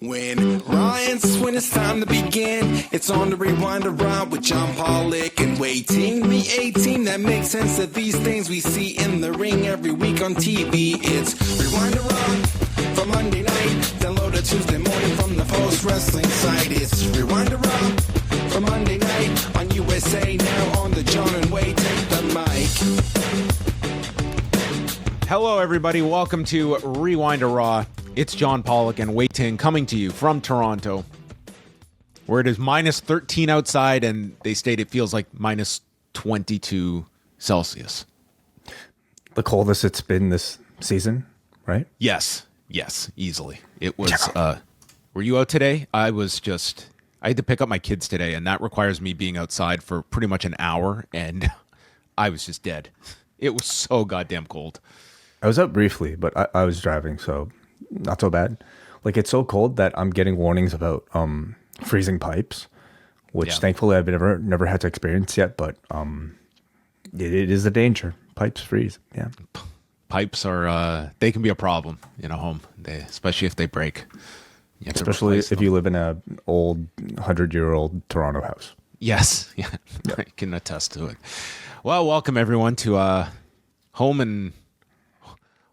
When it's time to begin, it's on the Rewind to Raw with John Pollock and Wai Ting. The A-Team that makes sense of these things we see in the ring every week on TV. It's Rewind to Raw for Monday night. Download it Tuesday morning from the Post Wrestling site. It's Rewind to Raw for Monday night on USA Now on the John and Wai Take the Mic. Hello, everybody. Welcome to Rewind to Raw. It's John Pollock and Wai Ting coming to you from Toronto, where it is minus 13 outside, and they state it feels like minus 22 Celsius. The coldest it's been this season, right? Yes, easily. It was, were you out today? I had to pick up my kids today, and that requires me being outside for pretty much an hour, and I was just dead. It was so goddamn cold. I was out briefly, but I was driving, so not so bad. Like, it's so cold that I'm getting warnings about freezing pipes, which thankfully I've never had to experience yet, but it is a danger. Pipes freeze. Yeah. Pipes are they can be a problem in a home, especially if they break. Especially if you live in an old 100-year-old Toronto house. Yes. Yeah. I can attest to it. Well, welcome everyone to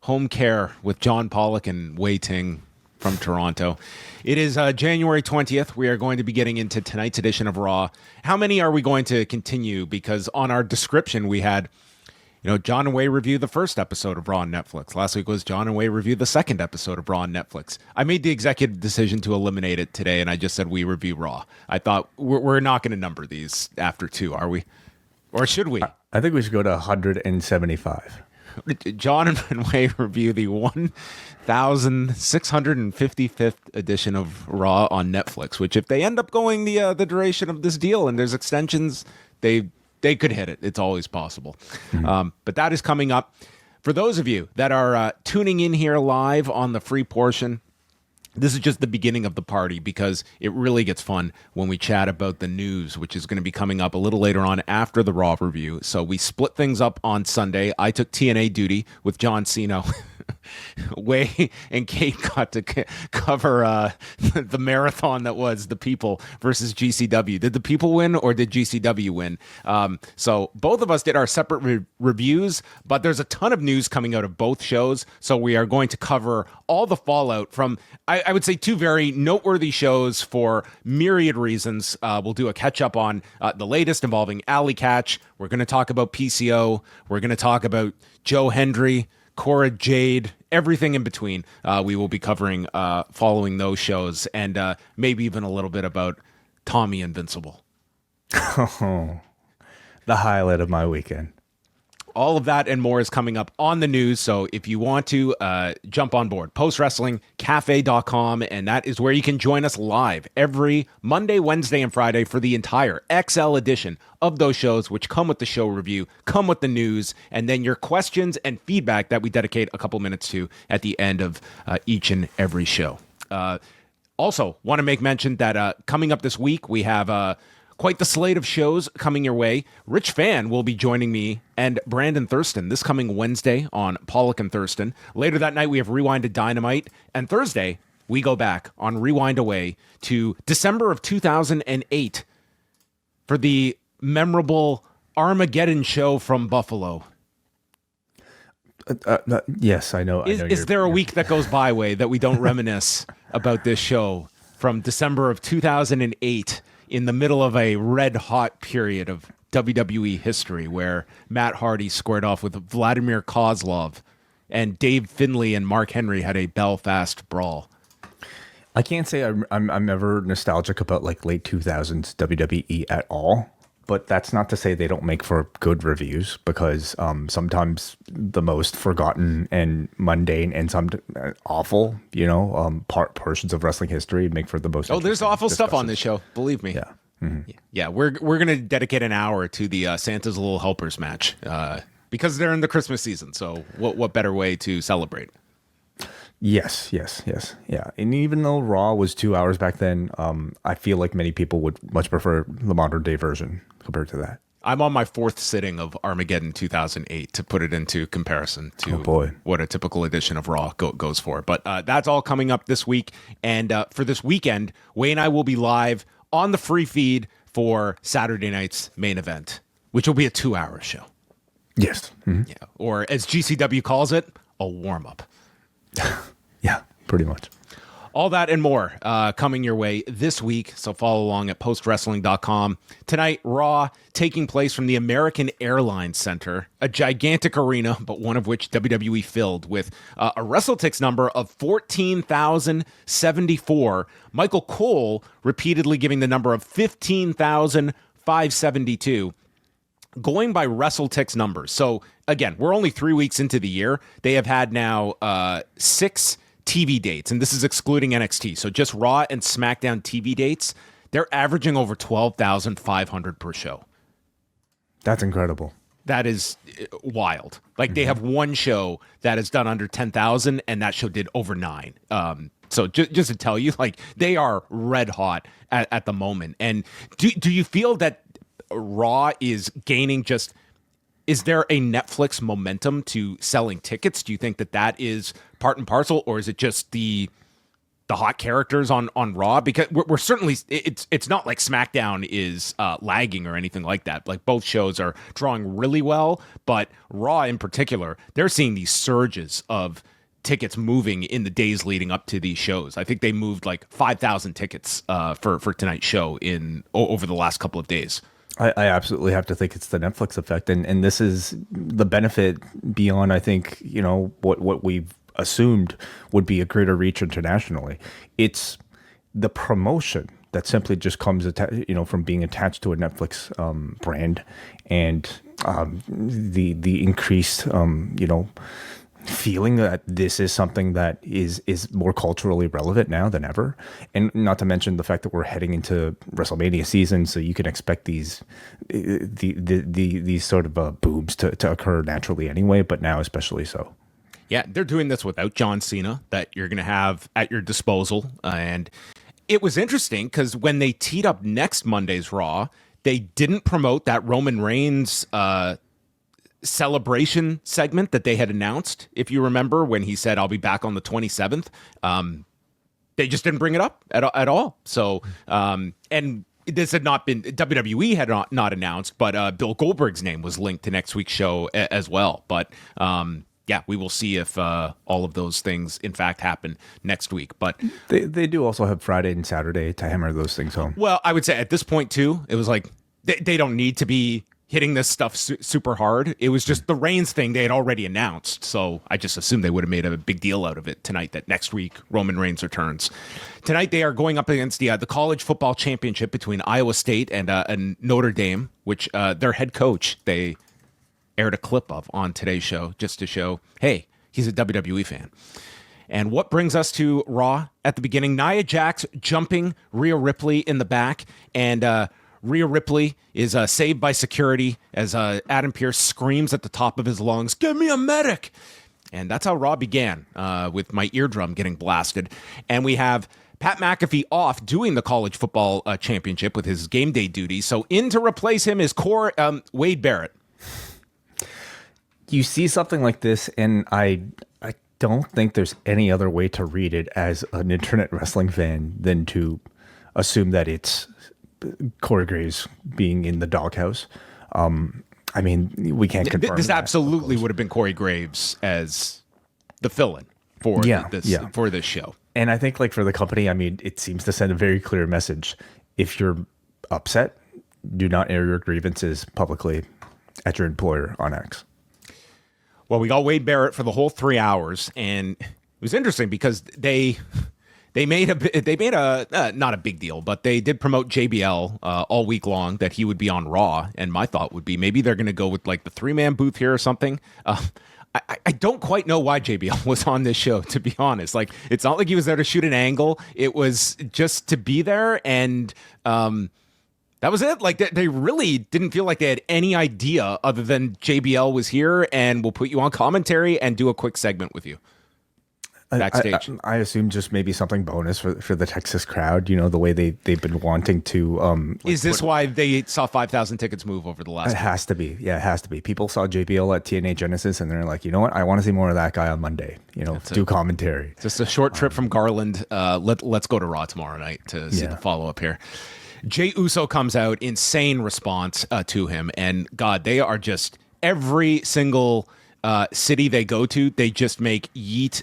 Home Care with John Pollock and Wai Ting from Toronto. It is January 20th. We are going to be getting into tonight's edition of Raw. How many are we going to continue? Because on our description, we had, John and Wai review the first episode of Raw on Netflix. Last week was John and Wai review the second episode of Raw on Netflix. I made the executive decision to eliminate it today, and I just said we review Raw. I thought we're not going to number these after 2, are we? Or should we? I think we should go to 175. John and Wai review the 1,655th edition of Raw on Netflix, which if they end up going the duration of this deal and there's extensions, they could hit it. It's always possible. Mm-hmm. But that is coming up. For those of you that are tuning in here live on the free portion, this is just the beginning of the party because it really gets fun when we chat about the news, which is going to be coming up a little later on after the Raw review. So we split things up on Sunday. I took TNA duty with John Cena. Wai and Kate got to cover the marathon that was the People versus GCW. Did the People win or did GCW win? So both of us did our separate reviews, but there's a ton of news coming out of both shows. So we are going to cover all the fallout from, I would say, 2 very noteworthy shows for myriad reasons. We'll do a catch up on the latest involving Allie Katch. We're going to talk about PCO. We're going to talk about Joe Hendry, Cora Jade, everything in between. We will be covering following those shows, and maybe even a little bit about Tommy Invincible. Oh, the highlight of my weekend. All of that and more is coming up on the news. So if you want to jump on board, postwrestlingcafe.com, and that is where you can join us live every Monday, Wednesday, and Friday for the entire XL edition of those shows, which come with the show review, come with the news, and then your questions and feedback that we dedicate a couple minutes to at the end of each and every show. Also, want to make mention that coming up this week, we have quite the slate of shows coming your way. Rich Fan will be joining me and Brandon Thurston this coming Wednesday on Pollock and Thurston. Later that night, we have Rewind to Dynamite. And Thursday, we go back on Rewind Away to December of 2008 for the memorable Armageddon show from Buffalo. Yes, I know. Is there a week that goes by, Wai, that we don't reminisce about this show from December of 2008 in the middle of a red-hot period of WWE history where Matt Hardy squared off with Vladimir Kozlov and Dave Finlay and Mark Henry had a Belfast brawl? I can't say I'm ever nostalgic about like late 2000s WWE at all, but that's not to say they don't make for good reviews because sometimes the most forgotten and mundane and some awful, portions of wrestling history make for the most. Oh, there's awful stuff on this show. Believe me. Yeah. Mm-hmm. Yeah. We're going to dedicate an hour to the Santa's Little Helpers match because they're in the Christmas season. So what better way to celebrate? Yes. Yeah. And even though Raw was 2 hours back then, I feel like many people would much prefer the modern day version compared to that. I'm on my 4th sitting of Armageddon 2008 to put it into comparison to what a typical edition of Raw goes for. But that's all coming up this week. And for this weekend, Wai and I will be live on the free feed for Saturday night's main event, which will be a 2-hour show. Yes. Mm-hmm. Yeah. Or as GCW calls it, a warm-up. Yeah, pretty much. All that and more coming your way this week, so follow along at postwrestling.com. Tonight, Raw taking place from the American Airlines Center, a gigantic arena, but one of which WWE filled with a WrestleTix number of 14,074. Michael Cole repeatedly giving the number of 15,572. Going by WrestleTix numbers. So, again, we're only 3 weeks into the year. They have had now 6 TV dates, and this is excluding NXT. So just Raw and SmackDown TV dates, they're averaging over 12,500 per show. That's incredible. That is wild. Like, they have one show that has done under 10,000, and that show did over 9. So just to tell you, like, they are red hot at the moment. And do you feel that Raw is gaining just... Is there a Netflix momentum to selling tickets? Do you think that is part and parcel, or is it just the hot characters on Raw? Because we're certainly, it's not like SmackDown is lagging or anything like that. Like, both shows are drawing really well, but Raw in particular, they're seeing these surges of tickets moving in the days leading up to these shows. I think they moved like 5,000 tickets for tonight's show over the last couple of days. I absolutely have to think it's the Netflix effect, and this is the benefit beyond, I think, what we've assumed would be a greater reach internationally. It's the promotion that simply just comes from being attached to a Netflix brand, and the increased feeling that this is something that is more culturally relevant now than ever. And not to mention the fact that we're heading into WrestleMania season, so you can expect these sort of booms to occur naturally anyway, but now especially so. Yeah, they're doing this without John Cena that you're going to have at your disposal. And it was interesting because when they teed up next Monday's Raw, they didn't promote that Roman Reigns celebration segment that they had announced. If you remember when he said, "I'll be back on the 27th," they just didn't bring it up at all. So, and this had not been, WWE had not announced, but Bill Goldberg's name was linked to next week's show as well. But yeah, we will see if all of those things in fact happen next week. But they do also have Friday and Saturday to hammer those things home. Well, I would say at this point too, it was like they don't need to be hitting this stuff super hard. It was just the Reigns thing they had already announced. So I just assumed they would have made a big deal out of it tonight, that next week Roman Reigns returns. Tonight they are going up against the college football championship between Iowa State and Notre Dame, which their head coach, they aired a clip of on today's show just to show, hey, he's a WWE fan. And what brings us to Raw at the beginning? Nia Jax jumping Rhea Ripley in the back, and Rhea Ripley is saved by security as Adam Pearce screams at the top of his lungs, "Give me a medic!" And that's how Raw began, with my eardrum getting blasted. And we have Pat McAfee off doing the college football championship with his game day duties. So in to replace him is Wade Barrett. You see something like this, and I don't think there's any other way to read it as an internet wrestling fan than to assume that it's Corey Graves being in the doghouse. I mean, we can't confirm this absolutely would have been Corey Graves as the fill-in for this show. And I think, like, for the company, I mean, it seems to send a very clear message. If you're upset, do not air your grievances publicly at your employer on X. Well, we got Wade Barrett for the whole 3 hours, and it was interesting because they made a not a big deal, but they did promote JBL all week long, that he would be on Raw. And my thought would be maybe they're going to go with like the 3-man booth here or something. I don't quite know why JBL was on this show, to be honest. Like, it's not like he was there to shoot an angle. It was just to be there, and that was it. Like, they really didn't feel like they had any idea other than JBL was here and we'll put you on commentary and do a quick segment with you. backstage. I assume just maybe something bonus for the Texas crowd. You know, the way they've been wanting to. Is this why they saw 5,000 tickets move over the last? It has to be. Yeah, it has to be. People saw JBL at TNA Genesis, and they're like, you know what? I want to see more of that guy on Monday. You know, do commentary. Just a short trip from Garland. Let's go to Raw tomorrow night to see the follow up here. Jey Uso comes out, insane response to him, and God, they are just every single city they go to, they just make yeet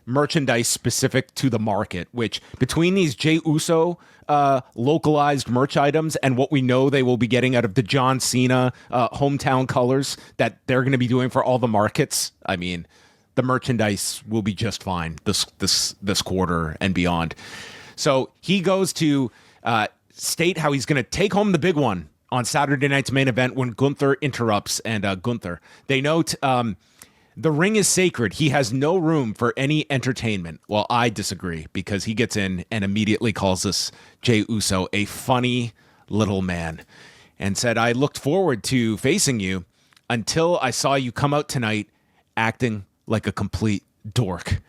merchandise specific to the market, which between these Jey Uso localized merch items and what we know they will be getting out of the John Cena hometown colors that they're going to be doing for all the markets, I mean, the merchandise will be just fine this quarter and beyond. So he goes to state how he's going to take home the big one on Saturday night's main event when Gunther interrupts. And Gunther, they note, the ring is sacred. He has no room for any entertainment. Well, I disagree, because he gets in and immediately calls this Jey Uso a funny little man and said, I looked forward to facing you until I saw you come out tonight acting like a complete dork.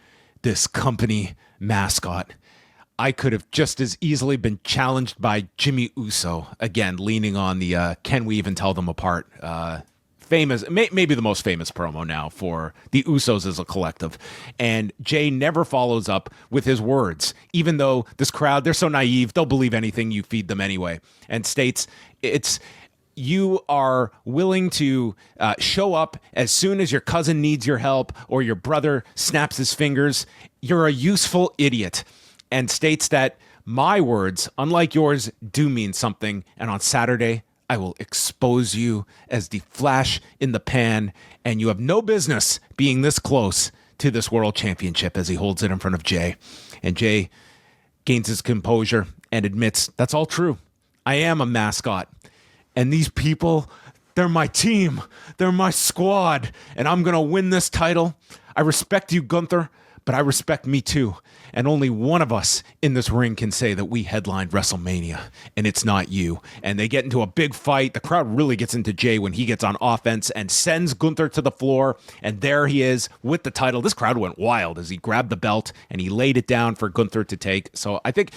This company mascot. I could have just as easily been challenged by Jimmy Uso, again, leaning on the can we even tell them apart famous, maybe the most famous promo now for the Usos as a collective. And Jey never follows up with his words, even though this crowd, they're so naive, they'll believe anything you feed them anyway, and states you are willing to show up as soon as your cousin needs your help or your brother snaps his fingers. You're a useful idiot. And states that my words, unlike yours, do mean something. And on Saturday, I will expose you as the flash in the pan. And you have no business being this close to this world championship, as he holds it in front of Jey. And Jey gains his composure and admits, that's all true. I am a mascot. And these people, they're my team. They're my squad. And I'm going to win this title. I respect you, Gunther, but I respect me too. And only one of us in this ring can say that we headlined WrestleMania, and it's not you. And they get into a big fight. The crowd really gets into Jey when he gets on offense and sends Gunther to the floor. And there he is with the title. This crowd went wild as he grabbed the belt and he laid it down for Gunther to take. So I think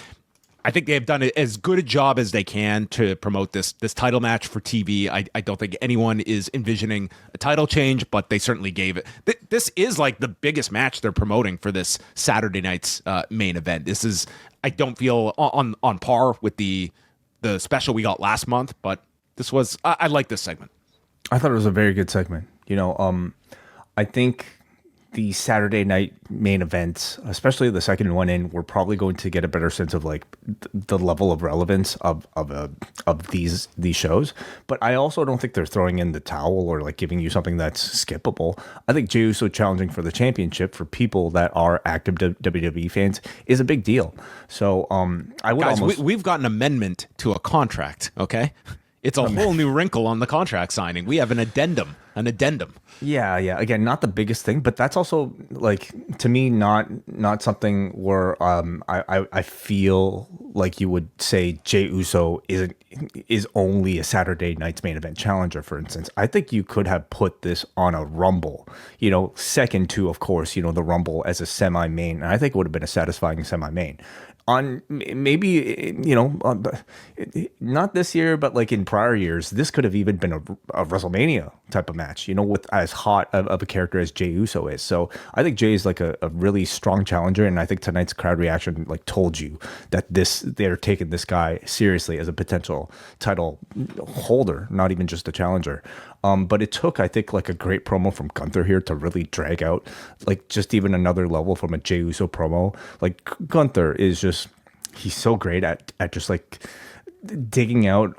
they've done as good a job as they can to promote this title match for TV. I don't think anyone is envisioning a title change, but they certainly gave it. This is like the biggest match they're promoting for this Saturday night's main event. This is, I don't feel on par with the special we got last month, but this was, I like this segment. I thought it was a very good segment. You know, I think the Saturday night main events, especially the second one in, we're probably going to get a better sense of like the level of relevance of these shows. But I also don't think they're throwing in the towel or like giving you something that's skippable. I think Jey Uso challenging for the championship for people that are active WWE fans is a big deal. So I would we've got an amendment to a contract. Okay, it's a whole new wrinkle on the contract signing. We have an addendum. Yeah. Again, not the biggest thing, but that's also like, to me, not something where I feel like you would say Jey Uso is only a Saturday night's main event challenger, for instance. I think you could have put this on a Rumble, you know, second to, of course, you know, the Rumble as a semi-main. And I think it would have been a satisfying semi-main. On maybe, you know, not this year, but like in prior years, this could have even been a WrestleMania type of match, you know, with as hot of a character as Jey Uso is. So I think Jey is like a really strong challenger. And I think tonight's crowd reaction like told you that they're taking this guy seriously as a potential title holder, not even just a challenger. But it took, I think, like a great promo from Gunther here to really drag out like just even another level from a Jey Uso promo. Like Gunther is just, he's so great at just like digging out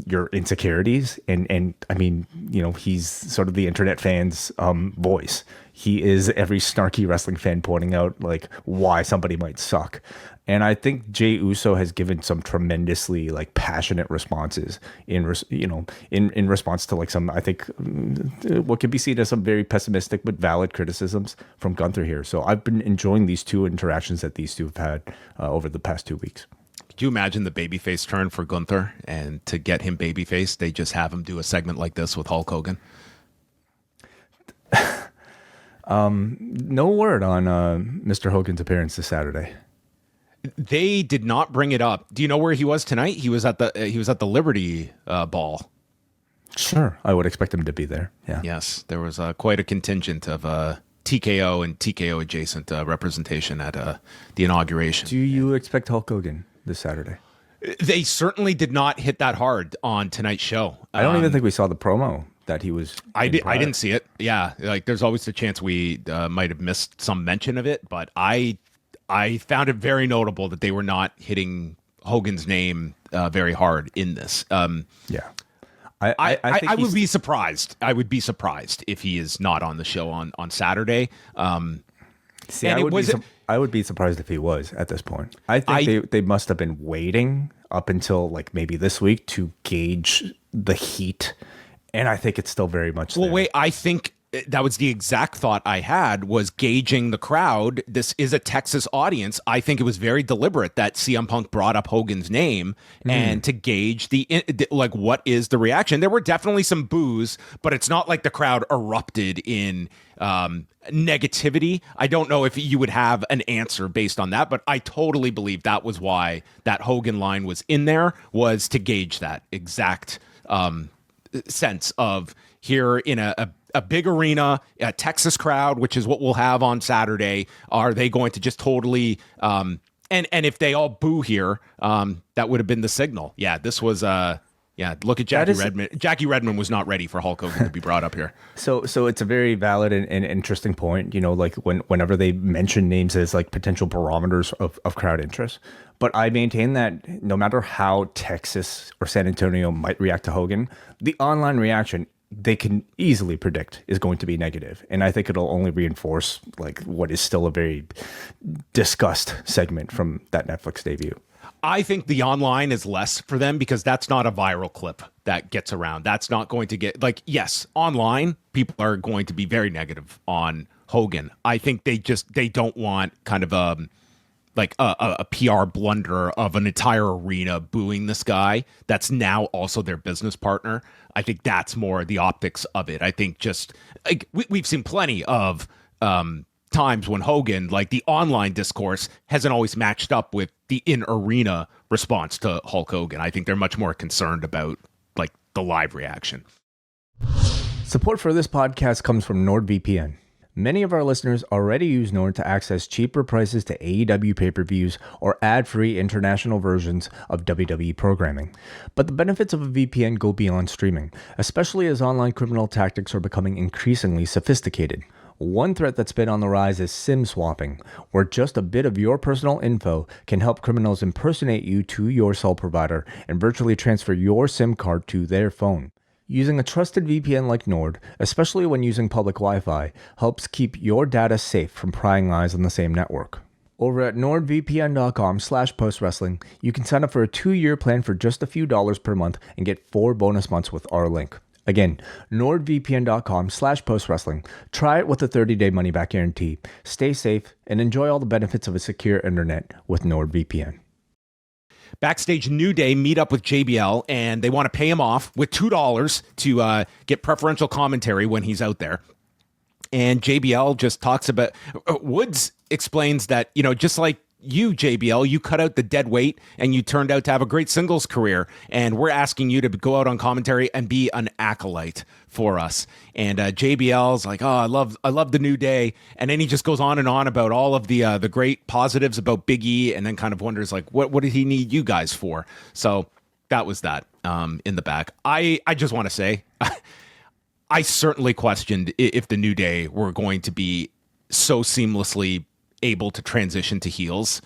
your insecurities. And I mean, you know, he's sort of the internet fan's voice. He is every snarky wrestling fan pointing out like why somebody might suck. And I think Jey Uso has given some tremendously like passionate responses in response to like some, I think, what could be seen as some very pessimistic but valid criticisms from Gunther here. So I've been enjoying these two interactions that these two have had over the past 2 weeks. Could you imagine the babyface turn for Gunther, and to get him babyface, they just have him do a segment like this with Hulk Hogan? No word on Mr. Hogan's appearance this Saturday. They did not bring it up. Do you know where he was tonight? He was at the Liberty Ball. Sure, I would expect him to be there. Yeah. Yes, there was quite a contingent of TKO and TKO adjacent representation at the inauguration. Do you expect Hulk Hogan this Saturday? They certainly did not hit that hard on tonight's show. I don't even think we saw the promo that he was. I didn't see it. Yeah, like there's always the chance we might have missed some mention of it, but I found it very notable that they were not hitting Hogan's name very hard in this. Yeah. I would be surprised. I would be surprised if he is not on the show on Saturday. See, I would be surprised if he was at this point. I think they must have been waiting up until like maybe this week to gauge the heat, and I think it's still very much there. Well, wait, I think that was the exact thought I had, was gauging the crowd. This is a Texas audience. I think it was very deliberate that CM Punk brought up Hogan's name and to gauge the like, what is the reaction? There were definitely some boos, but it's not like the crowd erupted in negativity. I don't know if you would have an answer based on that, but I totally believe that was why that Hogan line was in there, was to gauge that exact sense of, here in a big arena, a Texas crowd, which is what we'll have on Saturday, are they going to just totally and if they all boo here, that would have been the signal. Yeah, this was look at Jackie Redmond. Jackie Redmond was not ready for Hulk Hogan to be brought up here. So it's a very valid and interesting point, you know, like whenever they mention names as like potential barometers of crowd interest. But I maintain that no matter how Texas or San Antonio might react to Hogan, the online reaction they can easily predict is going to be negative. And I think it'll only reinforce like what is still a very discussed segment from that Netflix debut. I think the online is less for them because that's not a viral clip that gets around. That's not going to get, like, yes, online, people are going to be very negative on Hogan. I think they don't want kind of a PR blunder of an entire arena booing this guy that's now also their business partner. I think that's more the optics of it. I think just like we've seen plenty of times when Hogan, like the online discourse hasn't always matched up with the in-arena response to Hulk Hogan. I think they're much more concerned about like the live reaction. Support for this podcast comes from NordVPN. Many of our listeners already use Nord to access cheaper prices to AEW pay-per-views or ad-free international versions of WWE programming. But the benefits of a VPN go beyond streaming, especially as online criminal tactics are becoming increasingly sophisticated. One threat that's been on the rise is SIM swapping, where just a bit of your personal info can help criminals impersonate you to your cell provider and virtually transfer your SIM card to their phone. Using a trusted VPN like Nord, especially when using public Wi-Fi, helps keep your data safe from prying eyes on the same network. Over at nordvpn.com/postwrestling, you can sign up for a 2-year plan for just a few dollars per month and get 4 bonus months with our link. Again, nordvpn.com/postwrestling. Try it with a 30-day money-back guarantee. Stay safe and enjoy all the benefits of a secure internet with NordVPN. Backstage, New Day meet up with JBL, and they want to pay him off with $2 to get preferential commentary when he's out there. And JBL just talks about... Woods explains that, you know, just like you, JBL, you cut out the dead weight, and you turned out to have a great singles career, and we're asking you to go out on commentary and be an acolyte for us. And JBL's like, oh, I love the New Day, and then he just goes on and on about all of the great positives about Big E, and then kind of wonders like, what did he need you guys for? So that was that in the back. I just want to say, I certainly questioned if the New Day were going to be so seamlessly able to transition to heels.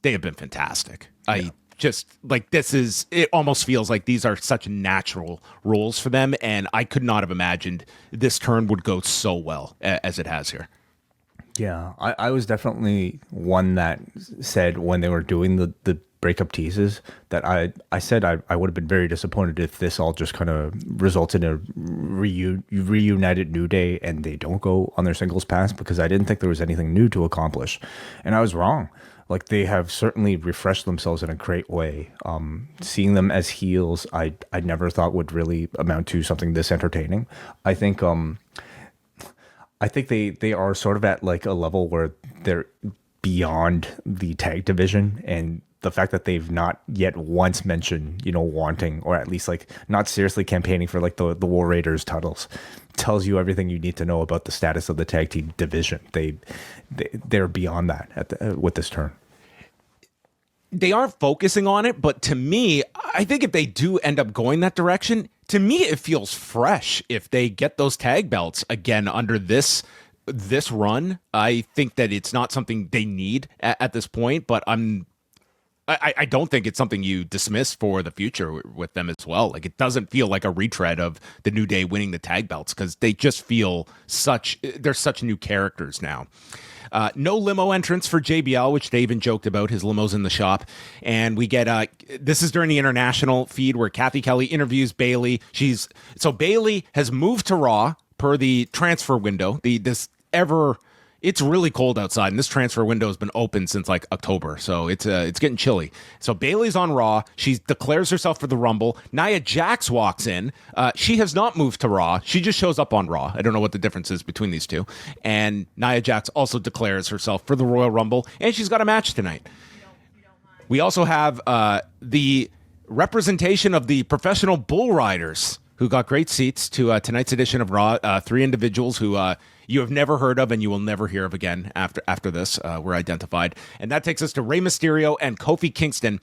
They have been fantastic. I just like, it almost feels like these are such natural roles for them, and I could not have imagined this turn would go so well as it has here. Yeah, I was definitely one that said when they were doing the breakup teases that I said I would have been very disappointed if this all just kind of results in a reunited New Day and they don't go on their singles path, because I didn't think there was anything new to accomplish. And I was wrong. Like, they have certainly refreshed themselves in a great way. Seeing them as heels, I never thought would really amount to something this entertaining. I think I think they are sort of at like a level where they're beyond the tag division, and the fact that they've not yet once mentioned, wanting, or at least like not seriously campaigning for like the War Raiders titles, tells you everything you need to know about the status of the tag team division. They're beyond that with this turn. They aren't focusing on it, but to me, I think if they do end up going that direction, to me it feels fresh if they get those tag belts again under this run. I think that it's not something they need at this point, but I don't think it's something you dismiss for the future with them as well. Like, it doesn't feel like a retread of the New Day winning the tag belts, because they just feel they're such new characters now. No limo entrance for JBL, which they even joked about. His limo's in the shop. And we get, this is during the international feed where Kathy Kelly interviews Bayley. So Bayley has moved to Raw per the transfer window. It's really cold outside, and this transfer window has been open since like October, so it's getting chilly. So Bayley's on Raw. She declares herself for the Rumble. Nia Jax walks in. She has not moved to Raw. She just shows up on Raw. I don't know what the difference is between these two. And Nia Jax also declares herself for the Royal Rumble, and she's got a match tonight. We also have the representation of the professional bull riders, who got great seats to tonight's edition of Raw. 3 individuals who you have never heard of and you will never hear of again after this were identified. And that takes us to Rey Mysterio and Kofi Kingston.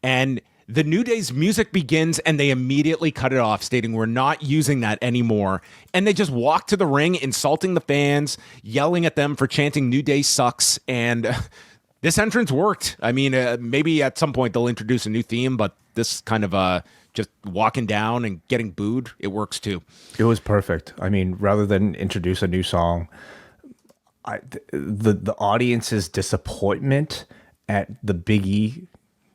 And the New Day's music begins, and they immediately cut it off, stating we're not using that anymore. And they just walk to the ring, insulting the fans, yelling at them for chanting New Day sucks. And this entrance worked. I mean, maybe at some point they'll introduce a new theme, but this kind of just walking down and getting booed, it works too. It was perfect. I mean, rather than introduce a new song, the audience's disappointment at the Big E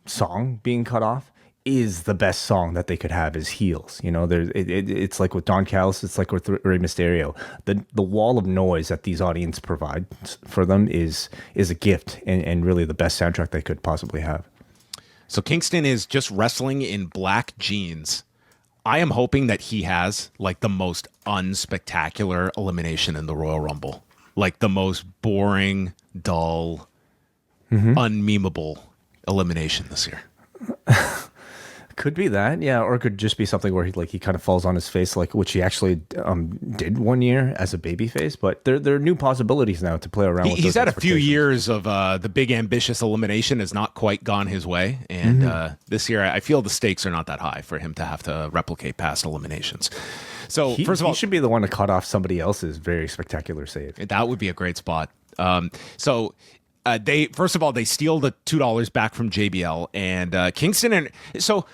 song being cut off is the best song that they could have as heels. It's like with Don Callis, it's like with Rey Mysterio. The wall of noise that these audience provide for them is a gift, and really the best soundtrack they could possibly have. So Kingston is just wrestling in black jeans. I am hoping that he has like the most unspectacular elimination in the Royal Rumble. Like the most boring, dull, unmemeable elimination this year. Could be that, yeah, or it could just be something where he kind of falls on his face, like which he actually did one year as a babyface. But there are new possibilities now to play around with. He's had a few years of the big ambitious elimination has not quite gone his way, and this year I feel the stakes are not that high for him to have to replicate past eliminations. So first of all, he should be the one to cut off somebody else's very spectacular save. That would be a great spot. They steal the $2 back from JBL and Kingston, and so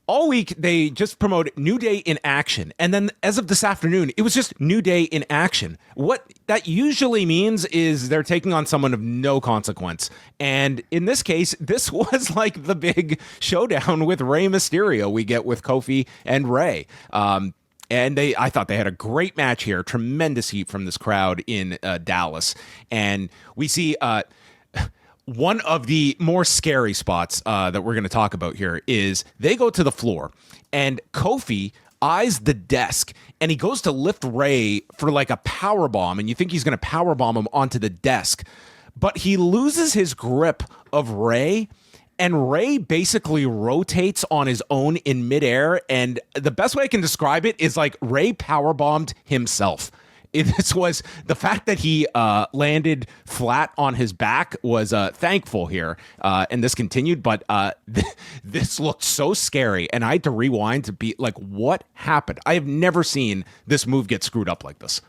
all week they just promote New Day in action, and then as of this afternoon, it was just New Day in action. What that usually means is they're taking on someone of no consequence, and in this case, this was like the big showdown with Rey Mysterio we get with Kofi and Rey. And I thought they had a great match here. Tremendous heat from this crowd in Dallas. And we see one of the more scary spots that we're going to talk about here is they go to the floor, and Kofi eyes the desk, and he goes to lift Rey for like a power bomb, and you think he's going to power bomb him onto the desk. But he loses his grip of Rey, and Rey basically rotates on his own in midair. And the best way I can describe it is like Rey powerbombed himself. This was the fact that he landed flat on his back was thankful here. And this continued, but this looked so scary. And I had to rewind to be like, what happened? I have never seen this move get screwed up like this.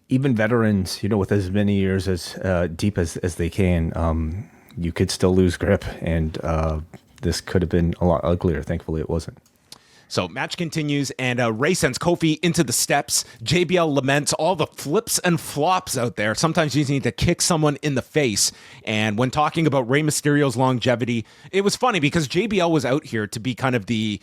Even veterans, with as many years as deep as they can, you could still lose grip, and this could have been a lot uglier. Thankfully, it wasn't. So match continues, and Rey sends Kofi into the steps. JBL laments all the flips and flops out there. Sometimes you need to kick someone in the face. And when talking about Rey Mysterio's longevity, it was funny because JBL was out here to be kind of the,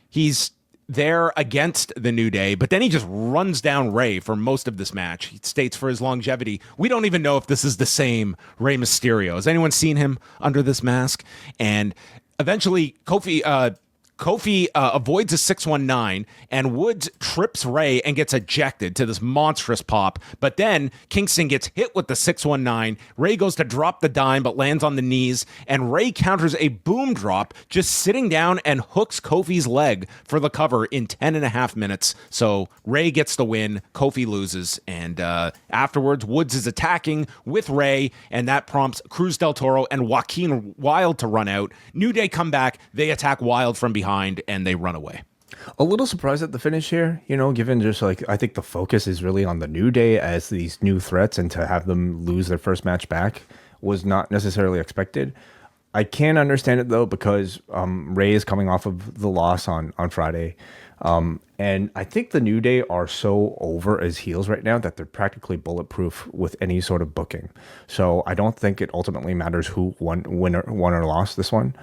he's there against the New Day, but then he just runs down Rey for most of this match. He states for his longevity, we don't even know if this is the same Rey Mysterio. Has anyone seen him under this mask? And eventually Kofi Kofi avoids a 619, and Woods trips Rey and gets ejected to this monstrous pop. But then Kingston gets hit with the 619. Rey goes to drop the dime, but lands on the knees. And Rey counters a boom drop, just sitting down and hooks Kofi's leg for the cover in 10.5 minutes. So Rey gets the win. Kofi loses. And afterwards, Woods is attacking with Rey, and that prompts Cruz del Toro and Joaquin Wilde to run out. New Day come back. They attack Wilde from behind, and they run away. A little surprised at the finish here, given just like, I think the focus is really on the New Day as these new threats, and to have them lose their first match back was not necessarily expected. I can understand it though, because Rey is coming off of the loss on Friday. And I think the New Day are so over as heels right now that they're practically bulletproof with any sort of booking. So I don't think it ultimately matters who won or lost this one,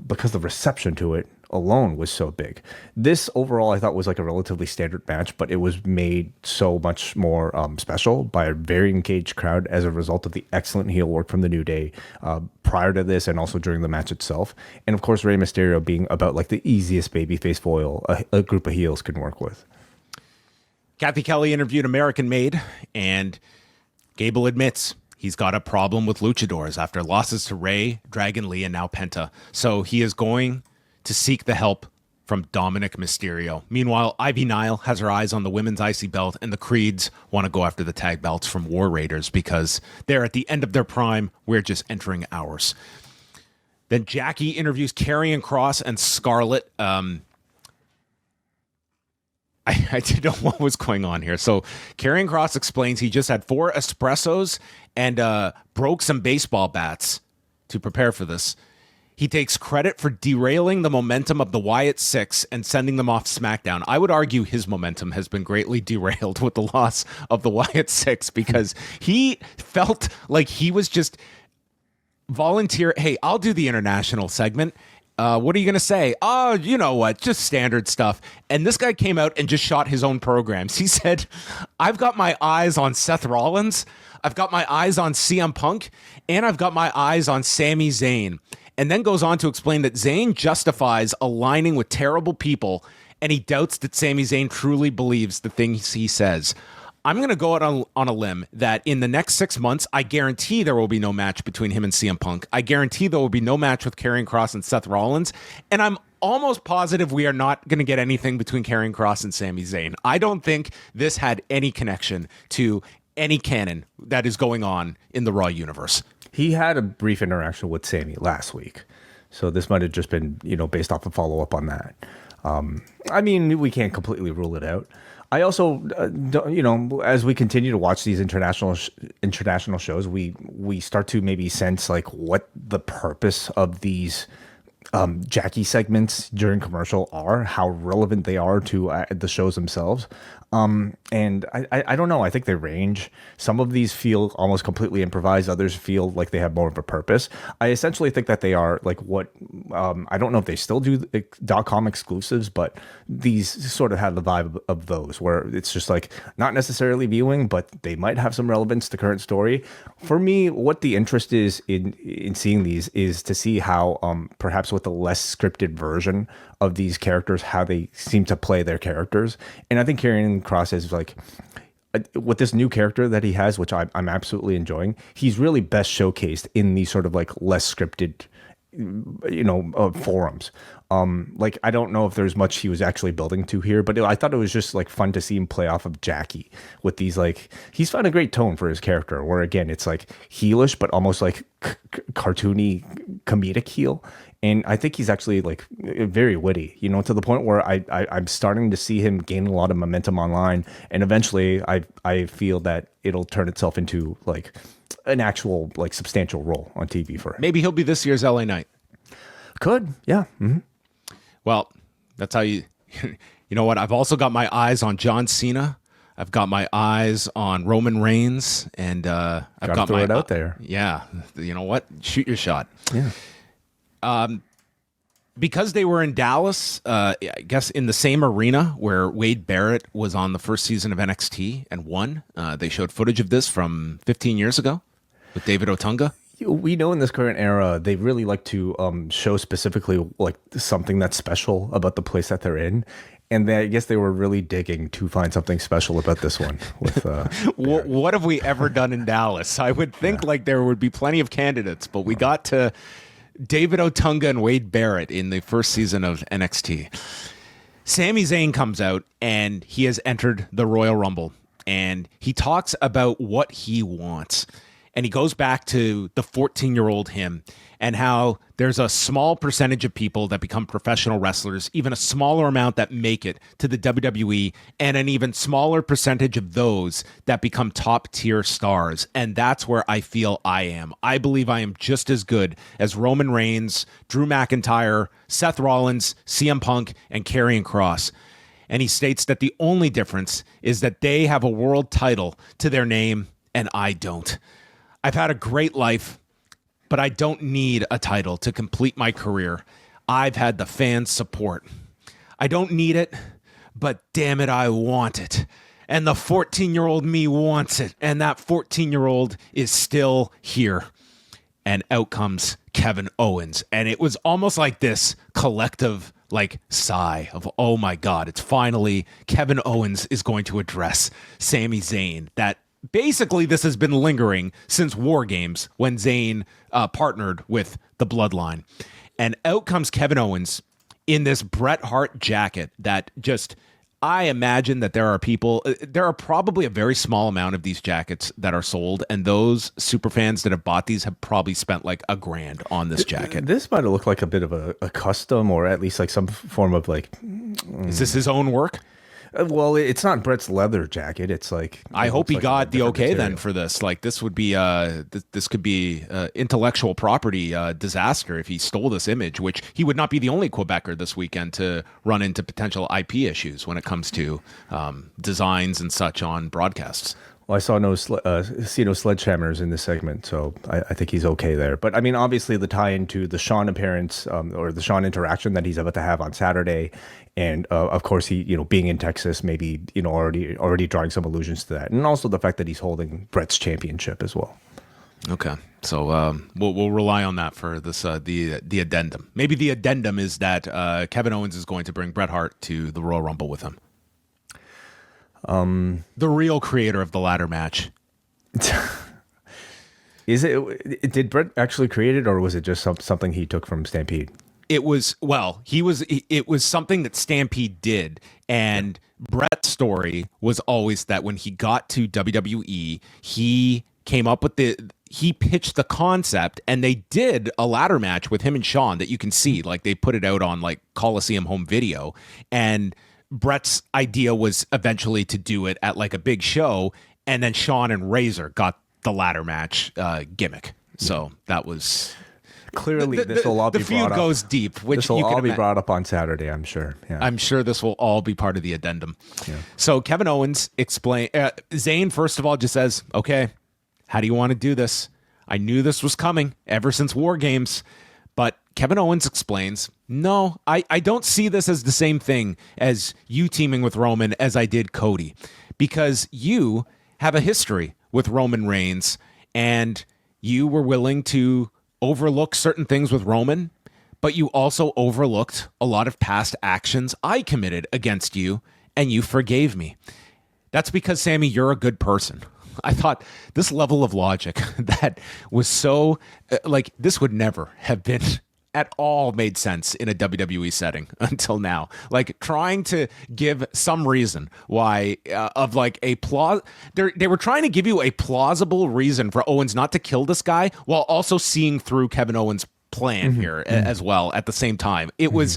because the reception to it alone was so big. This overall I thought was like a relatively standard match, but it was made so much more special by a very engaged crowd as a result of the excellent heel work from the New Day prior to this and also during the match itself. And of course, Rey Mysterio being about like the easiest babyface foil a group of heels can work with. Kathy Kelly interviewed American Made, and Gable admits he's got a problem with luchadors after losses to Rey, Dragon Lee, and now Penta. So he is going to seek the help from Dominic Mysterio. Meanwhile, Ivy Nile has her eyes on the women's IC belt, and the Creeds want to go after the tag belts from War Raiders because they're at the end of their prime. We're just entering ours. Then Jackie interviews Karrion Kross and Scarlett. I didn't know what was going on here. So Karrion Kross explains he just had 4 espressos and broke some baseball bats to prepare for this. He takes credit for derailing the momentum of the Wyatt Six and sending them off SmackDown. I would argue his momentum has been greatly derailed with the loss of the Wyatt Six, because he felt like he was just volunteer. Hey, I'll do the international segment. What are you going to say? Oh, you know what? Just standard stuff. And this guy came out and just shot his own programs. He said, I've got my eyes on Seth Rollins. I've got my eyes on CM Punk. And I've got my eyes on Sami Zayn. And then goes on to explain that Zayn justifies aligning with terrible people, and he doubts that Sami Zayn truly believes the things he says. I'm going to go out on a limb that in the next 6 months, I guarantee there will be no match between him and CM Punk. I guarantee there will be no match with Karrion Kross and Seth Rollins. And I'm almost positive we are not going to get anything between Karrion Kross and Sami Zayn. I don't think this had any connection to any canon that is going on in the Raw universe. He had a brief interaction with Sami last week, so this might have just been, based off a follow-up on that. I mean, we can't completely rule it out. I also, as we continue to watch these international shows, we start to maybe sense like what the purpose of these Jackie segments during commercial are, how relevant they are to the shows themselves. And I don't know. I think they range. Some of these feel almost completely improvised. Others feel like they have more of a purpose. I essentially think that they are like what, I don't know if they still do .com exclusives, but these sort of have the vibe of those where it's just like not necessarily viewing, but they might have some relevance to current story. For me, what the interest is in seeing these is to see how perhaps with a less scripted version of these characters, how they seem to play their characters. And I think Karrion Kross is like, with this new character that he has, which I'm absolutely enjoying, he's really best showcased in these sort of like less scripted, forums. Like, I don't know if there's much he was actually building to here, but I thought it was just like fun to see him play off of Jackie with these, like, he's found a great tone for his character where, again, it's like heelish, but almost like cartoony comedic heel. And I think he's actually like very witty, to the point where I'm starting to see him gain a lot of momentum online. And eventually I feel that it'll turn itself into like an actual like substantial role on TV for him. Maybe he'll be this year's LA Knight. Could, yeah. Mm-hmm. Well, that's how you know what? I've also got my eyes on John Cena. I've got my eyes on Roman Reigns, and I've got throw my it out there. Yeah. You know what? Shoot your shot. Yeah. Because they were in Dallas, I guess in the same arena where Wade Barrett was on the first season of NXT and won. They showed footage of this from 15 years ago with David Otunga. We know in this current era, they really like to show specifically like something that's special about the place that they're in. And I guess they were really digging to find something special about this one. With what have we ever done in Dallas? I would think like there would be plenty of candidates, but we got to David Otunga and Wade Barrett in the first season of NXT. Sami Zayn comes out and he has entered the Royal Rumble, and he talks about what he wants. And he goes back to the 14-year-old him and how there's a small percentage of people that become professional wrestlers, even a smaller amount that make it to the WWE, and an even smaller percentage of those that become top-tier stars. And that's where I feel I am. I believe I am just as good as Roman Reigns, Drew McIntyre, Seth Rollins, CM Punk, and Karrion Kross. And he states that the only difference is that they have a world title to their name and I don't. I've had a great life, but I don't need a title to complete my career. I've had the fans' support. I don't need it, but damn it, I want it. And the 14-year-old me wants it. And that 14-year-old is still here. And out comes Kevin Owens. And it was almost like this collective like sigh of, oh my God, it's finally Kevin Owens is going to address Sami Zayn. That basically, this has been lingering since War Games when Zayn partnered with the Bloodline. And out comes Kevin Owens in this Bret Hart jacket that just, I imagine that there are probably a very small amount of these jackets that are sold, and those super fans that have bought these have probably spent like $1,000 on this jacket. This might have looked like a bit of a custom, or at least like some form of like... Is this his own work? Well, it's not Brett's leather jacket. It's like I hope he like got the okay material. then for this. Like this would be this could be intellectual property disaster if he stole this image, which he would not be the only Quebecer this weekend to run into potential IP issues when it comes to designs and such on broadcasts. Well, I saw no sledgehammers in this segment, so I think he's okay there. But I mean, obviously, the tie into the Shawn appearance or the Shawn interaction that he's about to have on Saturday, and of course, he being in Texas, maybe already drawing some allusions to that, and also the fact that he's holding Brett's championship as well. Okay, so we'll rely on that for this the addendum. Maybe the addendum is that Kevin Owens is going to bring Bret Hart to the Royal Rumble with him. The real creator of the ladder match. Is it? Did Bret actually create it, or was it just something he took from Stampede? It was it was something that Stampede did, and Bret's story was always that when he got to WWE, he came up with he pitched the concept, and they did a ladder match with him and Shawn that you can see, like they put it out on like Coliseum home video, and Bret's idea was eventually to do it at like a big show, and then Shawn and Razor got the ladder match gimmick. So that was clearly this will all be the brought feud up. goes deep. Which this will all be brought up on Saturday, I'm sure. Yeah. I'm sure this will all be part of the addendum. Yeah. So Kevin Owens Zayn first of all just says, "Okay, how do you want to do this? I knew this was coming ever since War Games." But Kevin Owens explains, no, I don't see this as the same thing as you teaming with Roman as I did Cody, because you have a history with Roman Reigns and you were willing to overlook certain things with Roman, but you also overlooked a lot of past actions I committed against you and you forgave me. That's because, Sami, you're a good person. I thought this level of logic that was so this would never have been at all made sense in a WWE setting until now. Like trying to give some reason why they were trying to give you a plausible reason for Owens not to kill this guy while also seeing through Kevin Owens' plan here as well at the same time. It was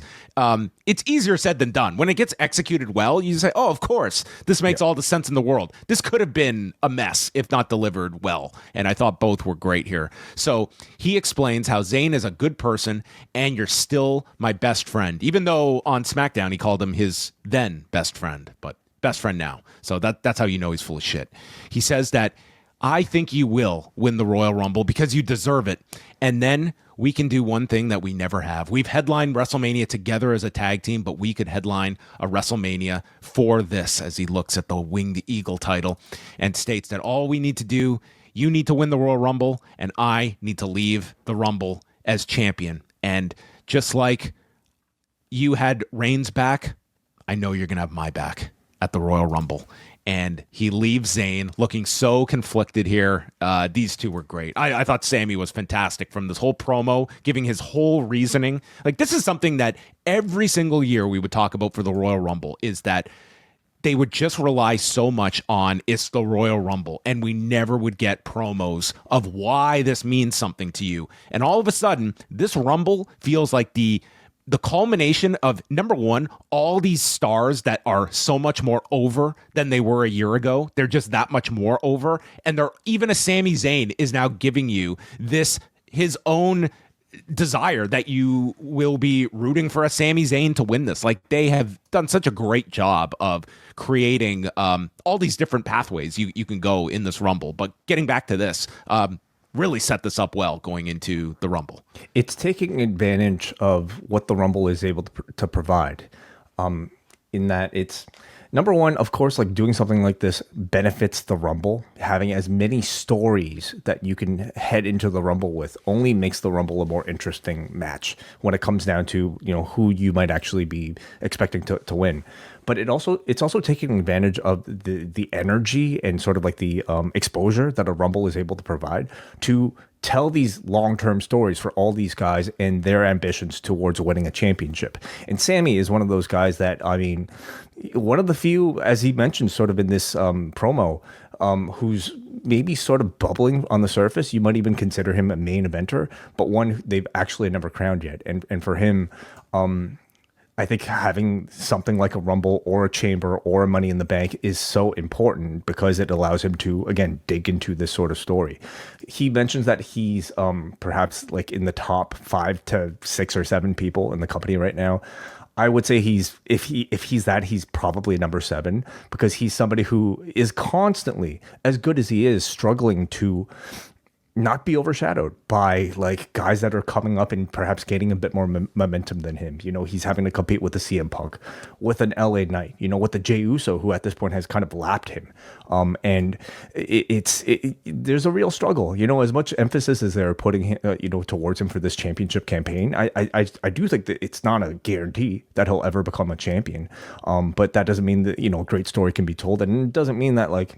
it's easier said than done. When it gets executed well, you say, oh, of course, this makes all the sense in the world. This could have been a mess if not delivered well, and I thought both were great here. So he explains how Zayn is a good person and you're still my best friend, even though on SmackDown he called him his then best friend, but best friend now. So that's how you know he's full of shit. He says that I think you will win the Royal Rumble because you deserve it, and then we can do one thing that we never have. We've headlined WrestleMania together as a tag team, but we could headline a WrestleMania for this, as he looks at the Winged Eagle title and states that all we need to do, you need to win the Royal Rumble, and I need to leave the Rumble as champion. And just like you had Reigns back, I know you're going to have my back at the Royal Rumble. And he leaves Zayn looking so conflicted here. These two were great. I thought Sami was fantastic from this whole promo, giving his whole reasoning. Like, this is something that every single year we would talk about for the Royal Rumble, is that they would just rely so much on it's the Royal Rumble, and we never would get promos of why this means something to you. And all of a sudden, this Rumble feels like the culmination of, number one, all these stars that are so much more over than they were a year ago. They're just that much more over. And even a Sami Zayn is now giving you his own desire that you will be rooting for a Sami Zayn to win this. Like, they have done such a great job of creating all these different pathways you can go in this Rumble. But getting back to this, really set this up well going into the Rumble. It's taking advantage of what the Rumble is able to provide, in that it's, number one, of course, like, doing something like this benefits the Rumble. Having as many stories that you can head into the Rumble with only makes the Rumble a more interesting match when it comes down to, who you might actually be expecting to win. But it's also taking advantage of the energy and sort of like the exposure that a Rumble is able to provide to tell these long-term stories for all these guys and their ambitions towards winning a championship. And Sami is one of those guys that, I mean, one of the few, as he mentioned sort of in this promo, who's maybe sort of bubbling on the surface. You might even consider him a main eventer, but one they've actually never crowned yet. And for him, I think having something like a Rumble or a Chamber or a Money in the Bank is so important because it allows him to, again, dig into this sort of story. He mentions that he's perhaps like in the top 5 to 6 or 7 people in the company right now. I would say if he's that, he's probably number 7, because he's somebody who is constantly, as good as he is, struggling to not be overshadowed by like guys that are coming up and perhaps gaining a bit more momentum than him. He's having to compete with the CM Punk, with an LA Knight, with the Jey Uso, who at this point has kind of lapped him. And there's a real struggle, as much emphasis as they're putting, towards him for this championship campaign. I do think that it's not a guarantee that he'll ever become a champion. But that doesn't mean that, a great story can be told. And it doesn't mean that like,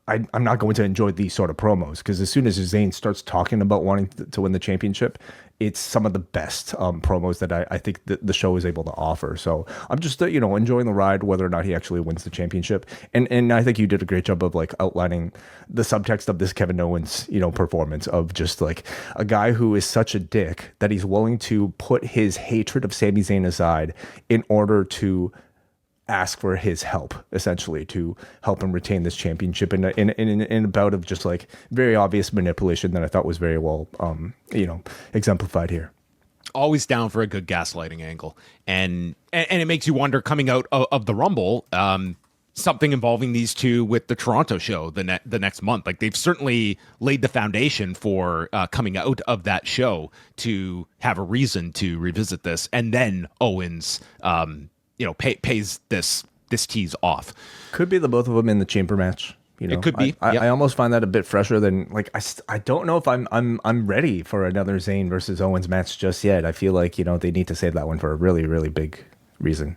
I'm not going to enjoy these sort of promos, because as soon as Zayn starts talking about wanting to win the championship, it's some of the best promos that I think the show is able to offer. So I'm just enjoying the ride, whether or not he actually wins the championship. And I think you did a great job of like outlining the subtext of this Kevin Owens performance, of just like a guy who is such a dick that he's willing to put his hatred of Sami Zayn aside in order to ask for his help, essentially, to help him retain this championship in a bout of just like very obvious manipulation that I thought was very well, exemplified here. Always down for a good gaslighting angle, and it makes you wonder, coming out of the Rumble, something involving these two with the Toronto show the next month. Like, they've certainly laid the foundation for coming out of that show to have a reason to revisit this, and then Owens pays this tease off. Could be the both of them in the Chamber match. It could be. I almost find that a bit fresher than like I don't know if I'm ready for another Zayn versus Owens match just yet. I feel like they need to save that one for a really, really big reason.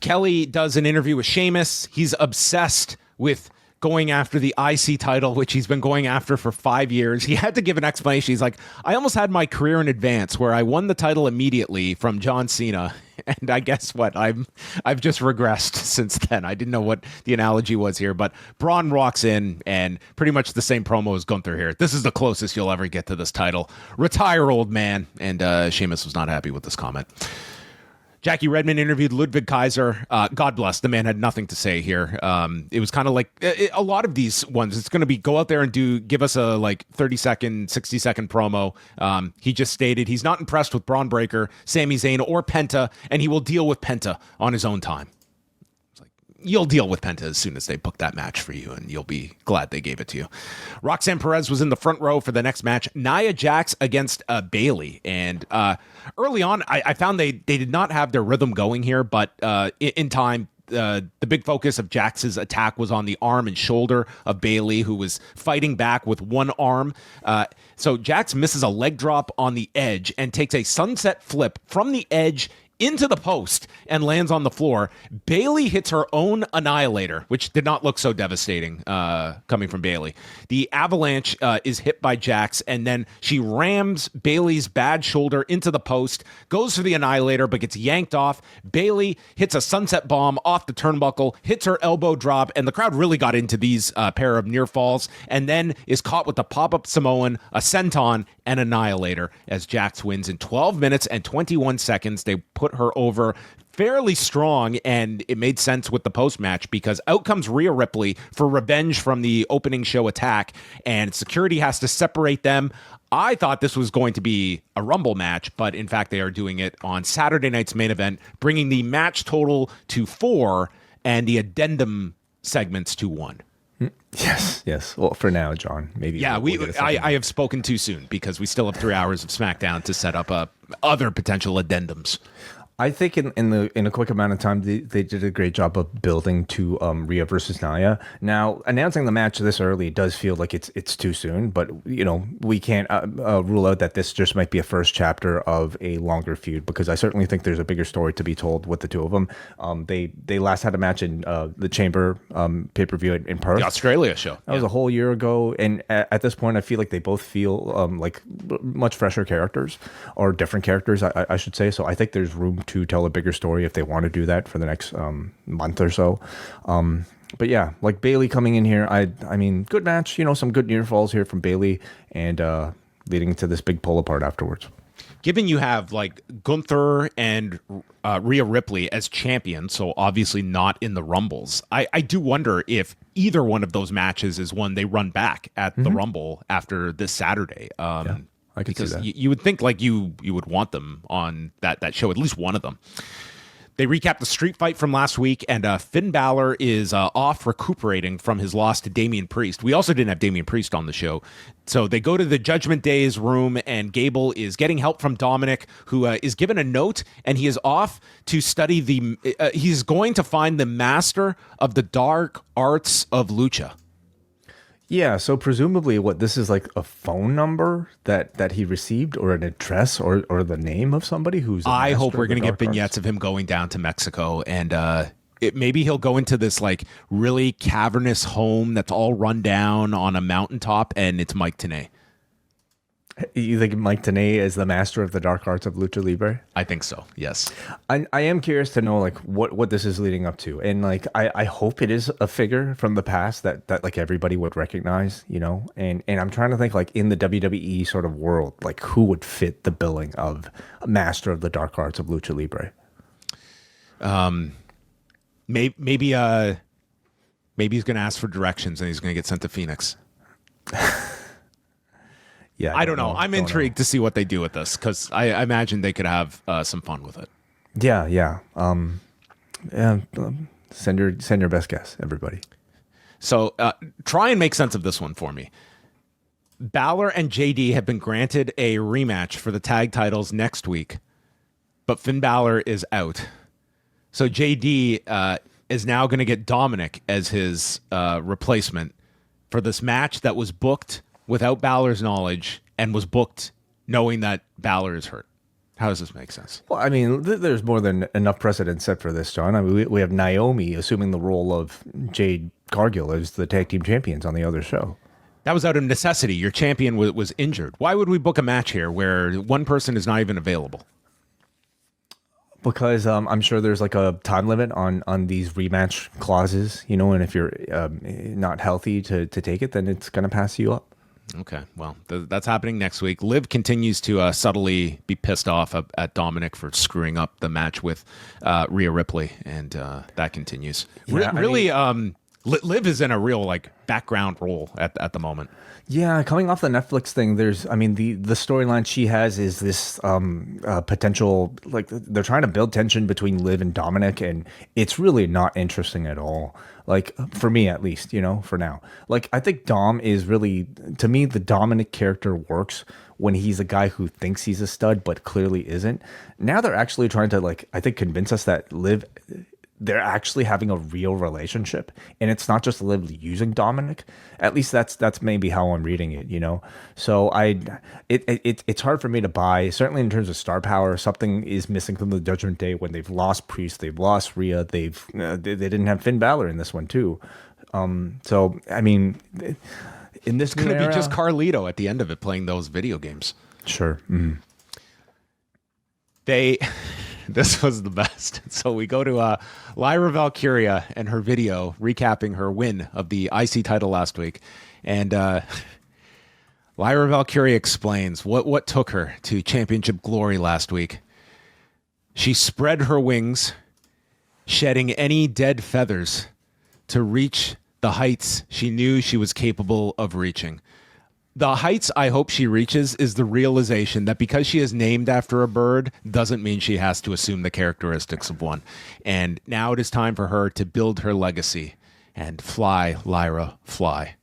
Kelly does an interview with Sheamus. He's obsessed with going after the IC title, which he's been going after for 5 years. He had to give an explanation. He's like, I almost had my career in advance where I won the title immediately from John Cena. And I guess what? I've just regressed since then. I didn't know what the analogy was here, but Braun walks in and pretty much the same promo as Gunther here. This is the closest you'll ever get to this title. Retire, old man. And Sheamus was not happy with this comment. Jackie Redmond interviewed Ludwig Kaiser. God bless. The man had nothing to say here. It was kind of like a lot of these ones. It's going to be go out there and give us a 30-second, 60-second promo. He just stated he's not impressed with Braun Breaker, Sami Zayn, or Penta, and he will deal with Penta on his own time. You'll deal with Penta as soon as they book that match for you, and you'll be glad they gave it to you. Roxanne Perez was in the front row for the next match, Nia Jax against Bayley. And early on, I found they did not have their rhythm going here, but in time, the big focus of Jax's attack was on the arm and shoulder of Bayley, who was fighting back with one arm. So Jax misses a leg drop on the edge and takes a sunset flip from the edge into the post and lands on the floor. Bayley hits her own annihilator, which did not look so devastating coming from Bayley. The avalanche is hit by Jax, and then she rams Bayley's bad shoulder into the post, goes for the annihilator, but gets yanked off. Bayley hits a sunset bomb off the turnbuckle, hits her elbow drop, and the crowd really got into these pair of near falls, and then is caught with the pop-up Samoan, a senton, and annihilator as Jax wins in 12 minutes and 21 seconds. They put her over fairly strong, and it made sense with the post-match because out comes Rhea Ripley for revenge from the opening show attack, and security has to separate them. I thought this was going to be a Rumble match, but in fact they are doing it on Saturday night's main event, bringing the match total to 4 and the addendum segments to 1. Yes. Well, for now, John, maybe. Yeah, I have spoken too soon because we still have 3 hours of SmackDown to set up other potential addendums. I think in a quick amount of time, they did a great job of building to Rhea versus Nia. Now, announcing the match this early does feel like it's too soon, but we can't rule out that this just might be a first chapter of a longer feud, because I certainly think there's a bigger story to be told with the two of them. They last had a match in the Chamber pay-per-view in Perth. The Australia show. That was a whole year ago, and at this point, I feel like they both feel like much fresher characters, or different characters, I should say. So I think there's room to tell a bigger story if they want to do that for the next month or so. But yeah, like Bayley coming in here, I mean, good match, some good near falls here from Bayley, and leading to this big pull apart afterwards. Given you have like Gunther and Rhea Ripley as champions, so obviously not in the Rumbles, I do wonder if either one of those matches is one they run back at the Rumble after this Saturday. Yeah. I could see that. You would think like you would want them on that show, at least one of them. They recap the street fight from last week, and Finn Balor is off recuperating from his loss to Damian Priest. We also didn't have Damian Priest on the show. So they go to the Judgment Day's room, and Gable is getting help from Dominic, who is given a note, and he is off to study he's going to find the master of the dark arts of Lucha. Yeah, so presumably this is like a phone number that he received, or an address, or the name of somebody who's I hope we're going to get vignettes of him going down to Mexico, and maybe he'll go into this like really cavernous home that's all run down on a mountaintop, and it's Mike Tenay. You think Mike Tenay is the master of the dark arts of Lucha Libre? I think so, yes. I am curious to know like what this is leading up to. And like I hope it is a figure from the past that like everybody would recognize, and I'm trying to think like in the WWE sort of world, like who would fit the billing of a master of the dark arts of Lucha Libre? Maybe he's going to ask for directions and he's going to get sent to Phoenix. Yeah, I don't know. I'm intrigued to see what they do with this, because I imagine they could have some fun with it. Yeah. Send your best guess, everybody. So try and make sense of this one for me. Balor and JD have been granted a rematch for the tag titles next week, but Finn Balor is out. So JD is now going to get Dominic as his replacement for this match that was booked without Balor's knowledge and was booked knowing that Balor is hurt. How does this make sense? Well, I mean, there's more than enough precedent set for this, John. I mean, we have Naomi assuming the role of Jade Cargill as the tag team champions on the other show. That was out of necessity. Your champion was injured. Why would we book a match here where one person is not even available? Because I'm sure there's like a time limit on these rematch clauses, and if you're not healthy to take it, then it's going to pass you up. Okay, well, that's happening next week. Liv continues to subtly be pissed off at Dominic for screwing up the match with Rhea Ripley, and that continues. Yeah, Liv is in a real like background role at the moment. Yeah, coming off the Netflix thing, the storyline she has is this potential, like they're trying to build tension between Liv and Dominic, and it's really not interesting at all. Like for me, at least, for now. Like I think Dom is really, to me, the Dominic character works when he's a guy who thinks he's a stud but clearly isn't. Now they're actually trying to I think convince us that Liv they're actually having a real relationship, and it's not just Liv using Dominic. At least that's maybe how I'm reading it, you know. So it's hard for me to buy. Certainly in terms of star power, something is missing from the Judgment Day when they've lost Priest, they've lost Rhea, they didn't have Finn Balor in this one too. So I mean, in this it's going to be just Carlito at the end of it playing those video games. Sure. Mm. This was the best. So we go to Lyra Valkyria and her video recapping her win of the IC title last week. And Lyra Valkyria explains what took her to championship glory last week. She spread her wings, shedding any dead feathers to reach the heights she knew she was capable of reaching. The heights I hope she reaches is the realization that because she is named after a bird doesn't mean she has to assume the characteristics of one. And now it is time for her to build her legacy and fly, Lyra, fly.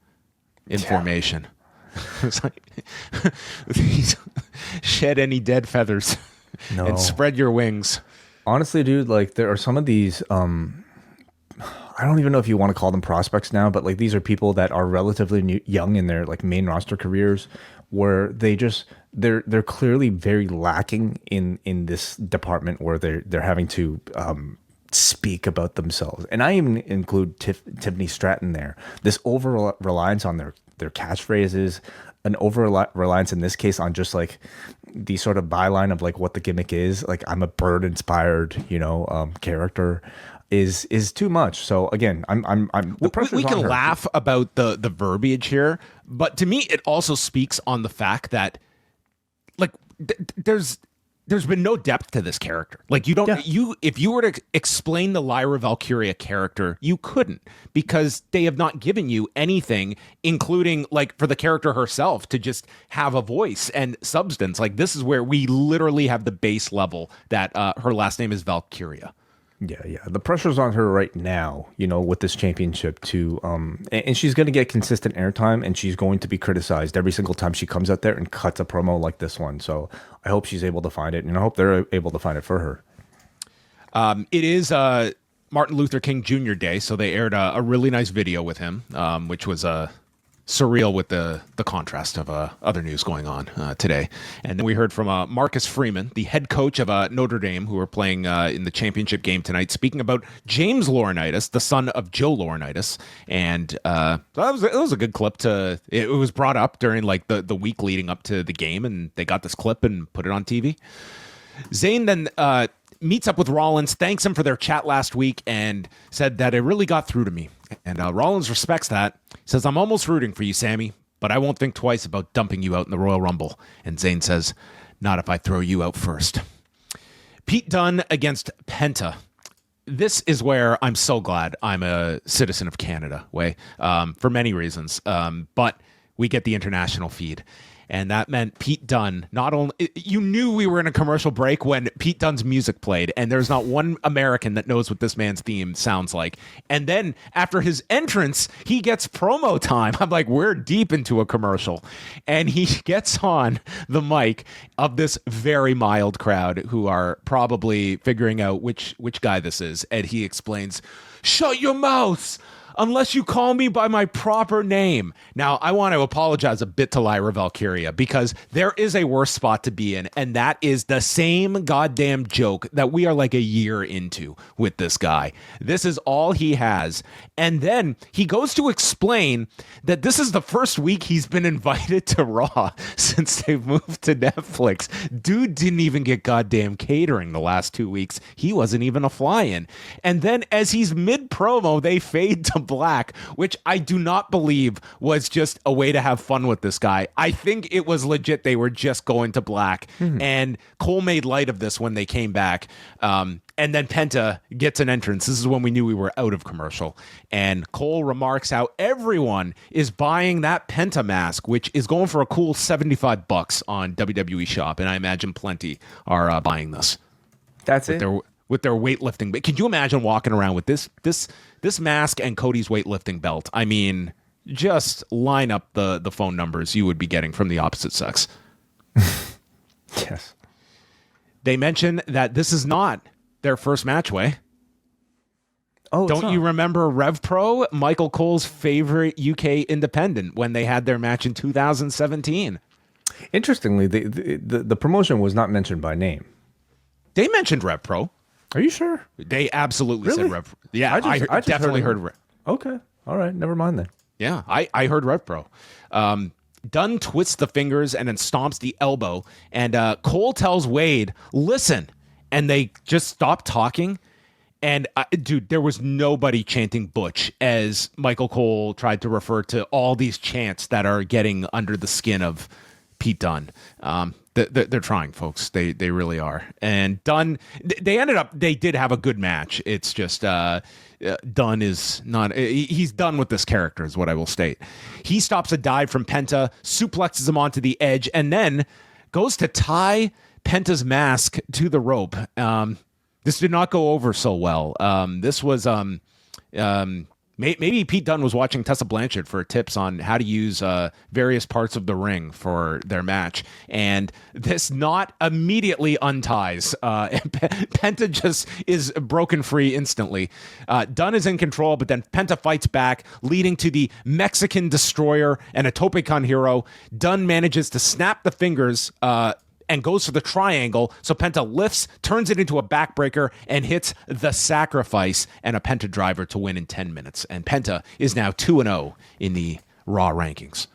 In formation. It's like, shed any dead feathers and spread your wings. Honestly, dude, like there are some of these I don't even know if you want to call them prospects now, but like these are people that are relatively young in their like main roster careers, where they're clearly very lacking in this department where they're having to speak about themselves. And I even include Tiffany Stratton there. This over reliance on their catchphrases, an over reliance in this case on just like the sort of byline of like what the gimmick is. Like I'm a bird inspired, character. Is too much. So again, I'm the pressure's we can on her. laugh about the verbiage here, but to me it also speaks on the fact that like there's been no depth to this character. Like if you were to explain the Lyra Valkyria character, you couldn't, because they have not given you anything, including like for the character herself to just have a voice and substance. Like this is where we literally have the base level that her last name is Valkyria. Yeah. The pressure's on her right now, with this championship too. And she's going to get consistent airtime, and she's going to be criticized every single time she comes out there and cuts a promo like this one. So I hope she's able to find it, and I hope they're able to find it for her. It is Martin Luther King Jr. Day, so they aired a really nice video with him, which was surreal with the contrast of other news going on today. And then we heard from Marcus Freeman, the head coach of Notre Dame, who are playing in the championship game tonight, speaking about James Laurinaitis, the son of Joe Laurinaitis. And that was a good clip. It was brought up during like the week leading up to the game, and they got this clip and put it on TV. Zayn then meets up with Rollins, thanks him for their chat last week, and said that it really got through to me. And Rollins respects that. He says, I'm almost rooting for you, Sami, but I won't think twice about dumping you out in the Royal Rumble. And Zayn says, not if I throw you out first. Pete Dunne against Penta. This is where I'm so glad I'm a citizen of Canada, for many reasons. But we get the international feed. And that meant Pete Dunne, not only, you knew we were in a commercial break when Pete Dunne's music played, and there's not one American that knows what this man's theme sounds like. And then after his entrance, he gets promo time. I'm like, we're deep into a commercial. And he gets on the mic of this very mild crowd who are probably figuring out which guy this is. And he explains, shut your mouths unless you call me by my proper name. Now, I want to apologize a bit to Lyra Valkyria, because there is a worse spot to be in, and that is the same goddamn joke that we are like a year into with this guy. This is all he has. And then he goes to explain that this is the first week he's been invited to Raw since they've moved to Netflix. Dude didn't even get goddamn catering the last 2 weeks. He wasn't even a fly-in. And then as he's mid-promo, they fade to black, which I do not believe was just a way to have fun with this guy. I think it was legit. They were just going to black. And Cole made light of this when they came back. And then Penta gets an entrance. This is when we knew we were out of commercial. And Cole remarks how everyone is buying that Penta mask, which is going for a cool $75 on WWE Shop. And I imagine plenty are buying this. That's it. With their weightlifting. But could you imagine walking around with this mask and Cody's weightlifting belt? I mean, just line up the phone numbers you would be getting from the opposite sex. Yes. They mention that this is not their first match, Oh, don't you remember Rev Pro, Michael Cole's favorite UK independent, when they had their match in 2017? Interestingly, the promotion was not mentioned by name. They mentioned Rev Pro. Are you sure? They absolutely Really? said Rev Pro. Yeah, I just definitely heard. Okay. All right. Never mind then. Yeah, I heard Rev Pro. Dunne twists the fingers and then stomps the elbow. And Cole tells Wade, listen. And they just stop talking. And dude, there was nobody chanting Butch as Michael Cole tried to refer to all these chants that are getting under the skin of Pete Dunne. They're trying, folks. They really are. And Dunne, they did have a good match. It's just Dunne is not, he's done with this character is what I will state. He stops a dive from Penta, suplexes him onto the edge, and then goes to tie Penta's mask to the rope. This did not go over so well. This was maybe Pete Dunne was watching Tessa Blanchard for tips on how to use various parts of the ring for their match, and this not immediately unties. Penta just is broken free instantly. Dunne is in control, but then Penta fights back, leading to the Mexican Destroyer and a Tope Con Hero. Dunne manages to snap the fingers and goes for the triangle. So Penta lifts, turns it into a backbreaker, and hits the sacrifice and a Penta driver to win in 10 minutes. And Penta is now 2-0 in the Raw rankings.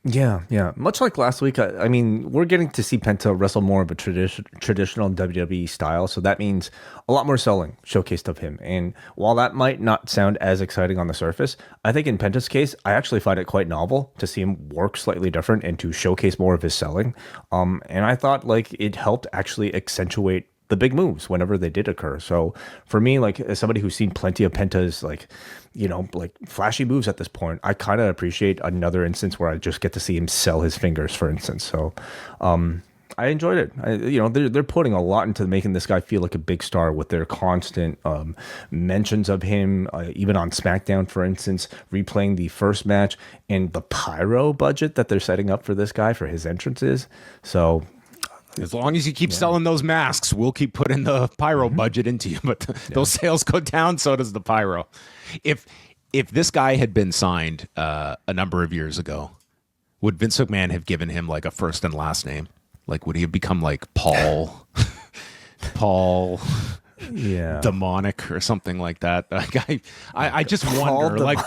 Yeah. Much like last week, I mean, we're getting to see Penta wrestle more of a traditional WWE style, so that means a lot more selling showcased of him. And while that might not sound as exciting on the surface, I think in Penta's case, I actually find it quite novel to see him work slightly different and to showcase more of his selling. And I thought like it helped actually accentuate the big moves whenever they did occur. So for me, like as somebody who's seen plenty of Penta's like flashy moves at this point, I kind of appreciate another instance where I just get to see him sell his fingers, for instance. So I enjoyed it. They're putting a lot into making this guy feel like a big star with their constant mentions of him, even on SmackDown, for instance, replaying the first match and the pyro budget that they're setting up for this guy for his entrances. So as long as you keep selling those masks, we'll keep putting the pyro budget into you. But those sales go down, so does the pyro. If this guy had been signed a number of years ago, would Vince McMahon have given him like a first and last name? Like, would he have become like Paul, Demonic or something like that? Like, I just wonder, like,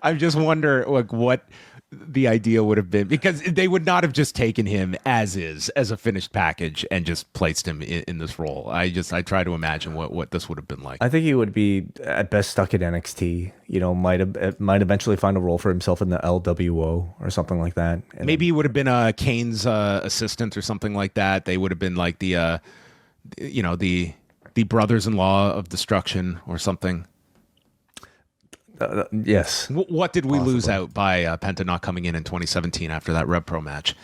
I just wonder, like, what the idea would have been, because they would not have just taken him as is, as a finished package, and just placed him in this role. I try to imagine what this would have been like. I think he would be at best stuck at NXT. Might eventually find a role for himself in the LWO or something like that. And maybe he would have been Kane's assistant or something like that. They would have been like the brothers-in-law of destruction or something. Yes. What did we lose out by Penta not coming in 2017 after that Rev Pro match?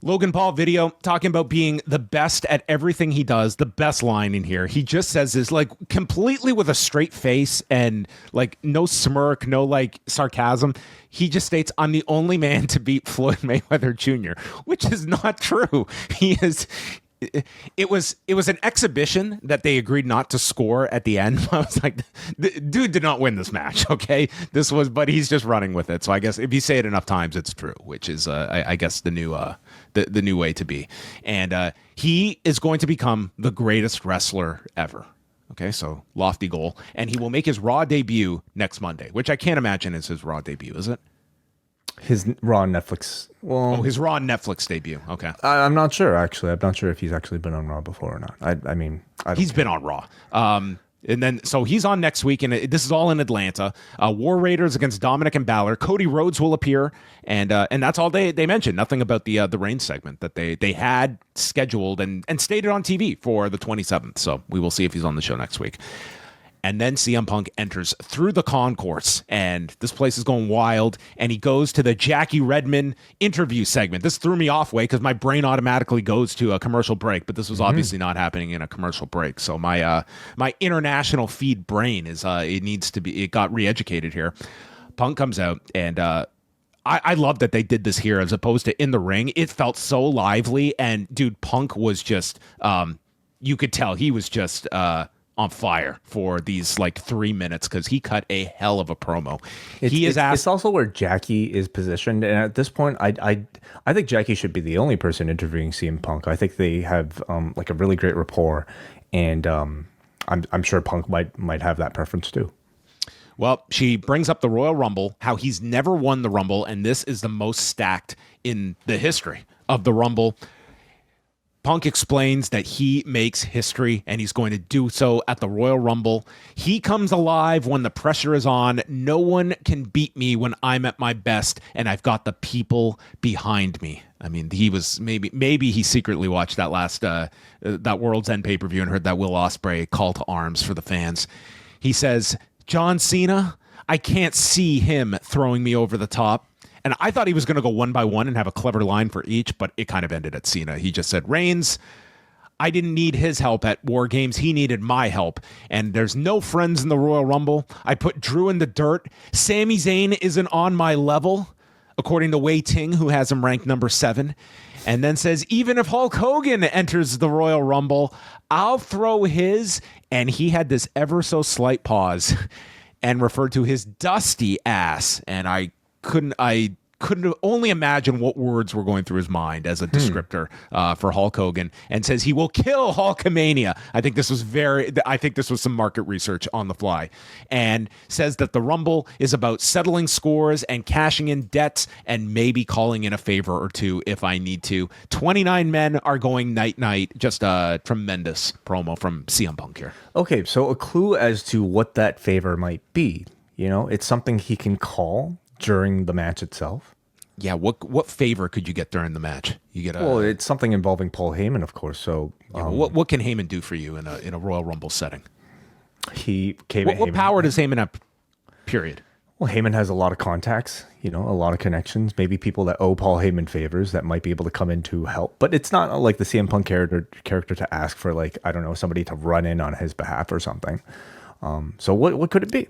Logan Paul video talking about being the best at everything he does. The best line in here. He just says this like completely with a straight face and like no smirk, no like sarcasm. He just states, "I'm the only man to beat Floyd Mayweather Jr.," which is not true. He is. It was an exhibition that they agreed not to score at the end. I was like, dude did not win this match. Okay, but he's just running with it. So I guess if you say it enough times, it's true, which is I guess the new way to be. And he is going to become the greatest wrestler ever. Okay, so lofty goal, and he will make his Raw debut next Monday, which I can't imagine is his Raw debut, is it? His Raw Netflix. Well, his Raw Netflix debut. Okay, I'm not sure actually. I'm not sure if he's actually been on Raw before or not. I mean, he's been on Raw. And then so he's on next week, and this is all in Atlanta. War Raiders against Dominic and Balor. Cody Rhodes will appear, and that's all they mentioned. Nothing about the Reigns segment that they had scheduled and stated on TV for the 27th. So we will see if he's on the show next week. And then CM Punk enters through the concourse, and this place is going wild, and he goes to the Jackie Redmond interview segment. This threw me off way because my brain automatically goes to a commercial break, but this was obviously not happening in a commercial break. So my international feed brain it got re-educated here. Punk comes out, and I love that they did this here as opposed to in the ring. It felt so lively, and dude, Punk was just you could tell he was just on fire for these like 3 minutes because he cut a hell of a promo. It's also where Jackie is positioned, and at this point, I think Jackie should be the only person interviewing CM Punk. I think they have like a really great rapport, and I'm sure Punk might have that preference too. Well, she brings up the Royal Rumble, how he's never won the Rumble, and this is the most stacked in the history of the Rumble. Punk explains that he makes history, and he's going to do so at the Royal Rumble. He comes alive when the pressure is on. No one can beat me when I'm at my best, and I've got the people behind me. I mean, he was maybe he secretly watched that last that World's End pay-per-view and heard that Will Ospreay call to arms for the fans. He says, John Cena, I can't see him throwing me over the top. And I thought he was going to go one by one and have a clever line for each, but it kind of ended at Cena. He just said, Reigns, I didn't need his help at War Games. He needed my help. And there's no friends in the Royal Rumble. I put Drew in the dirt. Sami Zayn isn't on my level, according to Wai Ting, who has him ranked number 7. And then says, even if Hulk Hogan enters the Royal Rumble, I'll throw his. And he had this ever so slight pause and referred to his dusty ass. And I couldn't only imagine what words were going through his mind as a descriptor for Hulk Hogan, and says he will kill Hulkamania. I think this was some market research on the fly, and says that the Rumble is about settling scores and cashing in debts and maybe calling in a favor or two if I need to. 29 men are going night-night. Just a tremendous promo from CM Punk here. Okay, so a clue as to what that favor might be. You know, it's something he can call during the match itself. Yeah, what favor could you get during the match? You get well, it's something involving Paul Heyman, of course. So, what can Heyman do for you in a Royal Rumble setting? What power does Heyman have? Period. Well, Heyman has a lot of contacts, a lot of connections. Maybe people that owe Paul Heyman favors that might be able to come in to help. But it's not like the CM Punk character to ask for, like, I don't know, somebody to run in on his behalf or something. So what could it be?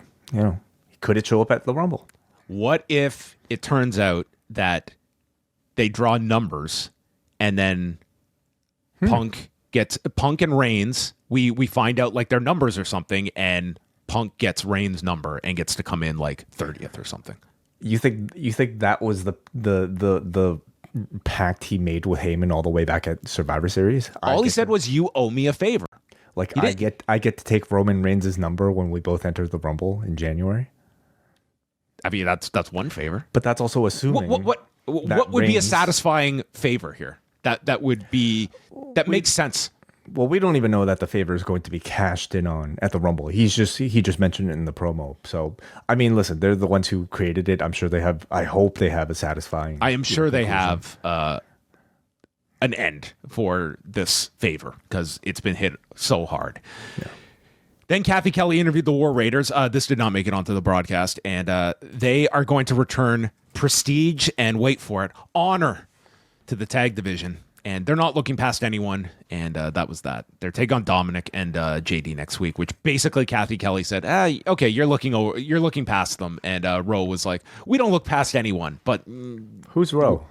Could it show up at the Rumble? What if it turns out that they draw numbers and then Punk and Reigns, we find out like their numbers or something, and Punk gets Reigns' number and gets to come in like 30th or something. You think that was the pact he made with Heyman all the way back at Survivor Series? All he said was, you owe me a favor. Like, I get to take Roman Reigns' number when we both enter the Rumble in January. I mean, that's one favor, but that's also assuming what would be a satisfying favor here that would be that makes sense. Well, we don't even know that the favor is going to be cashed in on at the Rumble. He just mentioned it in the promo. So I mean, listen, they're the ones who created it. I'm sure they have. I hope they have a satisfying. I am sure they have an end for this favor because it's been hit so hard. Yeah. Then Kathy Kelly interviewed the War Raiders. This did not make it onto the broadcast, and they are going to return prestige and, wait for it, honor to the tag division. And they're not looking past anyone, and that was that. Their take on Dominic and JD next week, which basically Kathy Kelly said, okay, you're looking past them. And Rowe was like, we don't look past anyone, but... Who's Rowe?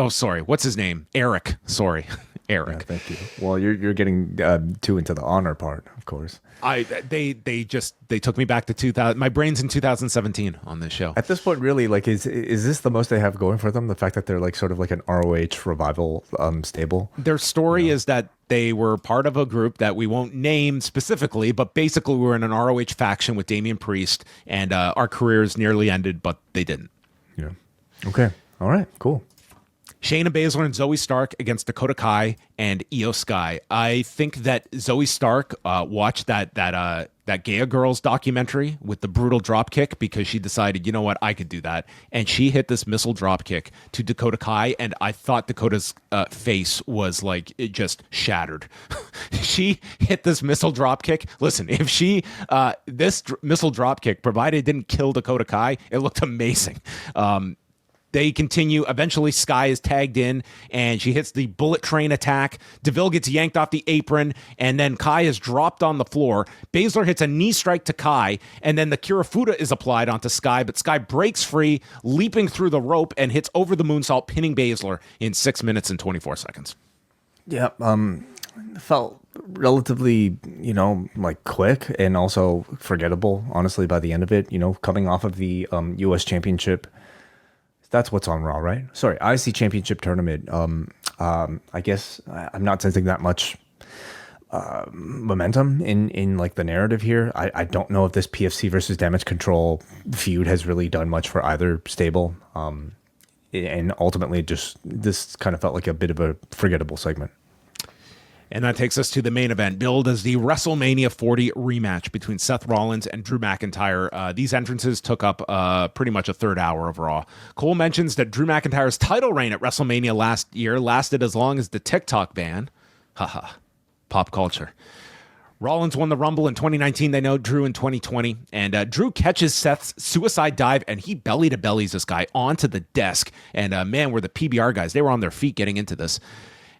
Sorry. What's his name? Eric. Sorry. Eric. Yeah, thank you. Well, you're getting too into the honor part, of course. They took me back to 2000. My brain's in 2017 on this show. At this point, really, like, is this the most they have going for them? The fact that they're like sort of like an ROH revival stable. Their story is that they were part of a group that we won't name specifically, but basically we were in an ROH faction with Damian Priest, and our careers nearly ended, but they didn't. Yeah. Okay. All right. Cool. Shayna Baszler and Zoe Stark against Dakota Kai and Io Sky. I think that Zoe Stark watched that Gaia Girls documentary with the brutal dropkick because she decided, you know what, I could do that. And she hit this missile dropkick to Dakota Kai, and I thought Dakota's face was like, it just shattered. She hit this missile dropkick. Listen, if this missile dropkick, provided it didn't kill Dakota Kai, it looked amazing. They continue. Eventually, Sky is tagged in, and she hits the bullet train attack. DeVille gets yanked off the apron, and then Kai is dropped on the floor. Baszler hits a knee strike to Kai, and then the Kirifuda is applied onto Sky, but Sky breaks free, leaping through the rope, and hits over the moonsault, pinning Baszler in 6 minutes and 24 seconds. Yeah, felt relatively, like quick and also forgettable, honestly, by the end of it, coming off of the US Championship. That's what's on Raw, right? Sorry, IC Championship tournament. I guess I'm not sensing that much momentum in like the narrative here. I don't know if this PFC versus Damage Control feud has really done much for either stable. And ultimately, just this kind of felt like a bit of a forgettable segment. And that takes us to the main event, billed as the WrestleMania 40 rematch between Seth Rollins and Drew McIntyre. These entrances took up pretty much a third hour of Raw. Cole mentions that Drew McIntyre's title reign at WrestleMania last year lasted as long as the TikTok ban. Haha, pop culture. Rollins won the Rumble in 2019. They know Drew in 2020. And Drew catches Seth's suicide dive, and he belly-to-bellies this guy onto the desk. And man, were the PBR guys. They were on their feet getting into this.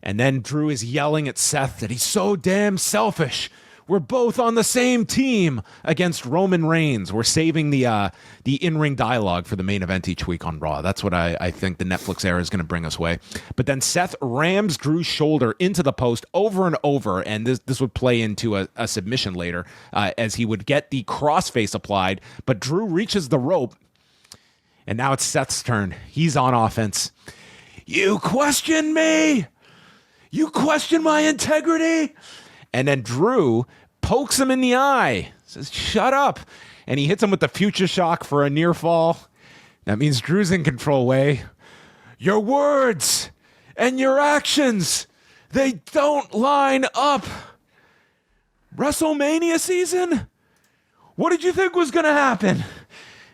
And then Drew is yelling at Seth that he's so damn selfish. We're both on the same team against Roman Reigns. We're saving the in-ring dialogue for the main event each week on Raw. That's what I think the Netflix era is going to bring us way. But then Seth rams Drew's shoulder into the post over and over, and this would play into a submission later as he would get the crossface applied. But Drew reaches the rope, and now it's Seth's turn. He's on offense. You question me? You question my integrity? And then Drew pokes him in the eye, says, shut up. And he hits him with the future shock for a near fall. That means Drew's in control, Way. Your words and your actions, they don't line up. WrestleMania season? What did you think was going to happen?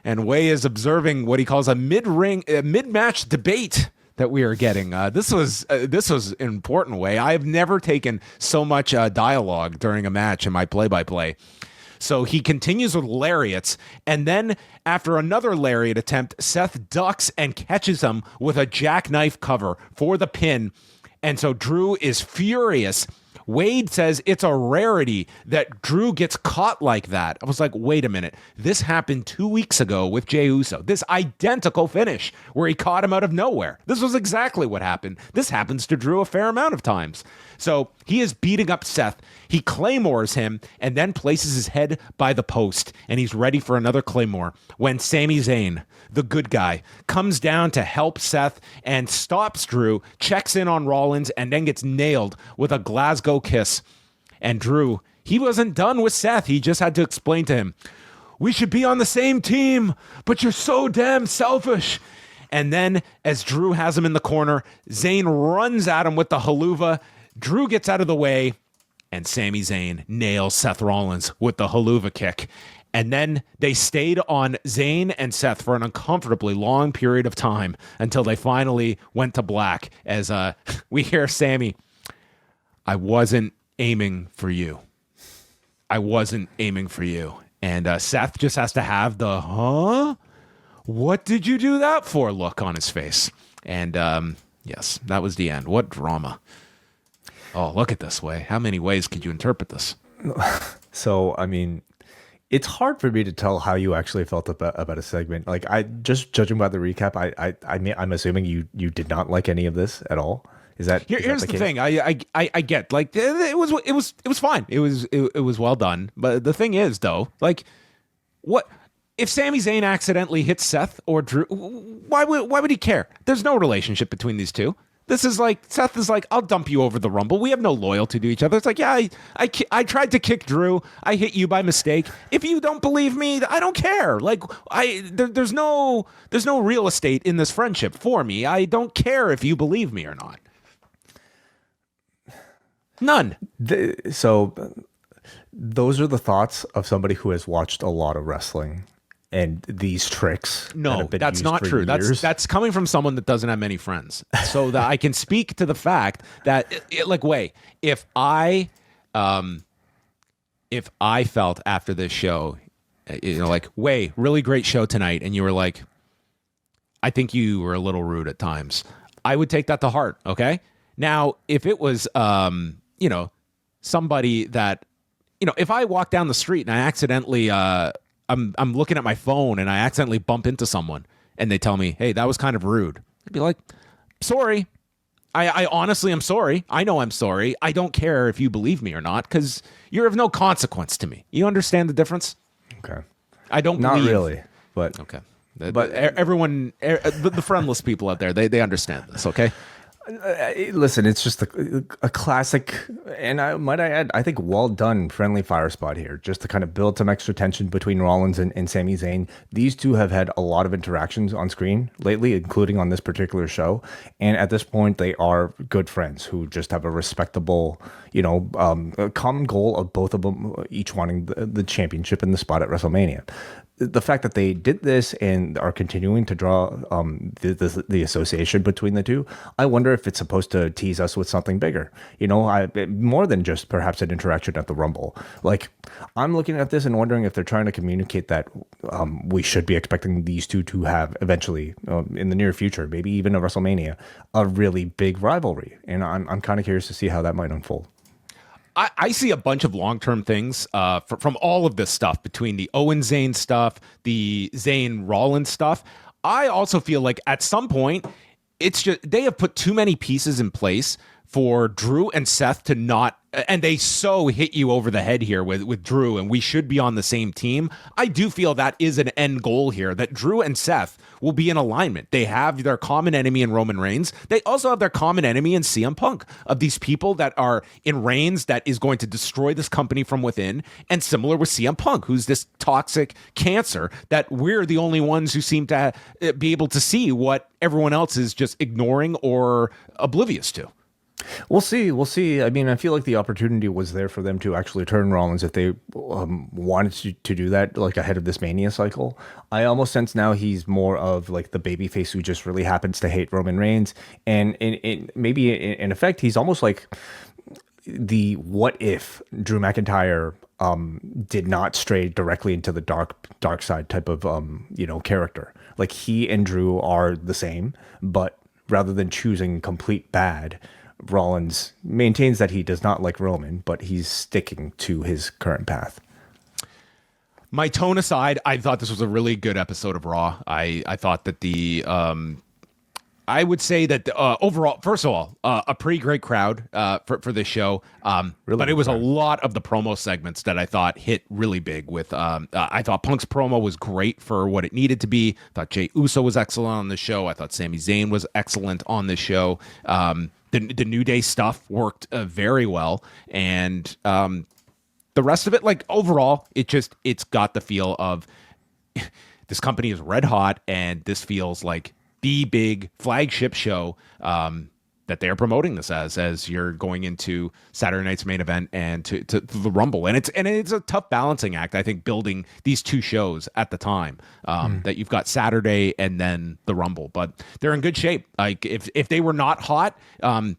And Way is observing what he calls a mid-match debate that we are getting. This was an important Way. I have never taken so much dialogue during a match in my play-by-play. So he continues with lariats, and then after another lariat attempt, Seth ducks and catches him with a jackknife cover for the pin. And so Drew is furious. Wade says it's a rarity that Drew gets caught like that. I was like, wait a minute. This happened 2 weeks ago with Jey Uso. This identical finish where he caught him out of nowhere. This was exactly what happened. This happens to Drew a fair amount of times. So he is beating up Seth. He claymores him and then places his head by the post, and he's ready for another claymore when Sami Zayn, the good guy, comes down to help Seth and stops Drew, checks in on Rollins, and then gets nailed with a Glasgow kiss. And Drew, he wasn't done with Seth. He just had to explain to him, we should be on the same team, but you're so damn selfish. And then as Drew has him in the corner, Zayn runs at him with the haluva. Drew gets out of the way, and Sami Zayn nails Seth Rollins with the haluva kick. And then they stayed on Zayn and Seth for an uncomfortably long period of time until they finally went to black as we hear Sami, I wasn't aiming for you. I wasn't aiming for you. And Seth just has to have the, huh? What did you do that for look on his face. And yes, that was the end. What drama. Oh, look at this Way. How many ways could you interpret this? So, I mean, it's hard for me to tell how you actually felt about a segment. Like, I just judging by the recap, I'm assuming you did not like any of this at all. Is that here's the thing? I get like it was fine. It was well done. But the thing is though, like, what if Sami Zayn accidentally hits Seth or Drew? Why would he care? There's no relationship between these two. This is like, Seth is like, I'll dump you over the Rumble. We have no loyalty to each other. It's like, yeah, I tried to kick Drew. I hit you by mistake. If you don't believe me, I don't care. Like, there's no real estate in this friendship for me. I don't care if you believe me or not. None. So those are the thoughts of somebody who has watched a lot of wrestling. And these tricks. No, that's not true. That's coming from someone that doesn't have many friends. So that I can speak to the fact that, like, Way, if I felt after this show, like, Way, really great show tonight, and you were like, I think you were a little rude at times, I would take that to heart. Okay. Now, if it was, somebody that, if I walk down the street and I accidentally, I'm looking at my phone and I accidentally bump into someone and they tell me, hey, that was kind of rude. I'd be like, sorry, I honestly am sorry. I know I'm sorry. I don't care if you believe me or not because you're of no consequence to me. You understand the difference? Okay. I don't Not believe. really, but Okay. But everyone, the friendless people out there, they understand this, okay? listen, it's just a classic, and I might add, I think well done friendly fire spot here, just to kind of build some extra tension between Rollins and Sami Zayn. These two have had a lot of interactions on screen lately, including on this particular show, and at this point, they are good friends who just have a respectable, a common goal of both of them each wanting the championship and the spot at WrestleMania. The fact that they did this and are continuing to draw the association between the two, I wonder if it's supposed to tease us with something bigger. More than just perhaps an interaction at the Rumble. Like, I'm looking at this and wondering if they're trying to communicate that we should be expecting these two to have eventually, in the near future, maybe even at WrestleMania, a really big rivalry. And I'm kind of curious to see how that might unfold. I see a bunch of long-term things from all of this stuff, between the Owens Zayn stuff, the Zayn Rollins stuff. I also feel like at some point, it's just they have put too many pieces in place for Drew and Seth to not, and they so hit you over the head here with Drew, and we should be on the same team. I do feel that is an end goal here, that Drew and Seth will be in alignment. They have their common enemy in Roman Reigns. They also have their common enemy in CM Punk, of these people that are in Reigns that is going to destroy this company from within, and similar with CM Punk, who's this toxic cancer that we're the only ones who seem to be able to see what everyone else is just ignoring or oblivious to. We'll see. I mean, I feel like the opportunity was there for them to actually turn Rollins if they wanted to do that, like ahead of this Mania cycle. I almost sense now he's more of like the babyface who just really happens to hate Roman Reigns, and maybe in effect he's almost like the what if Drew McIntyre did not stray directly into the dark side type of character. Like, he and Drew are the same, but rather than choosing complete bad, Rollins maintains that he does not like Roman, but he's sticking to his current path. My tone aside, I thought this was a really good episode of Raw. I thought that I would say that overall, first of all, a pretty great crowd for this show. Really, but it was a lot of the promo segments that I thought hit really big. I thought Punk's promo was great for what it needed to be. I thought Jey Uso was excellent on the show. I thought Sami Zayn was excellent on the show. The New Day stuff worked very well, and the rest of it, like, overall, it's got the feel of this company is red hot, and this feels like the big flagship show that they're promoting this as you're going into Saturday night's main event and to the Rumble. And it's a tough balancing act, I think, building these two shows at the time, that you've got Saturday and then the Rumble. But they're in good shape. Like, if they were not hot,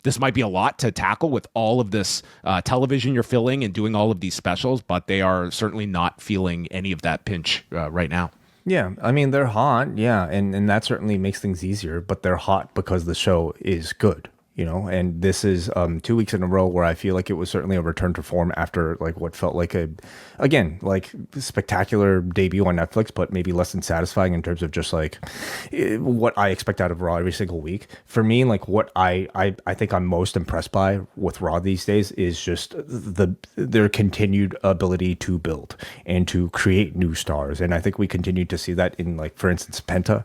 this might be a lot to tackle with all of this television you're filling and doing all of these specials, but they are certainly not feeling any of that pinch right now. Yeah, I mean, they're hot, yeah, and that certainly makes things easier, but they're hot because the show is good, and this is 2 weeks in a row where I feel like it was certainly a return to form after, like, what felt like like spectacular debut on Netflix, but maybe less than satisfying in terms of just like what I expect out of Raw every single week. For me, like, what I think I'm most impressed by with Raw these days is just their continued ability to build and to create new stars, and I think we continue to see that in, like, for instance, Penta,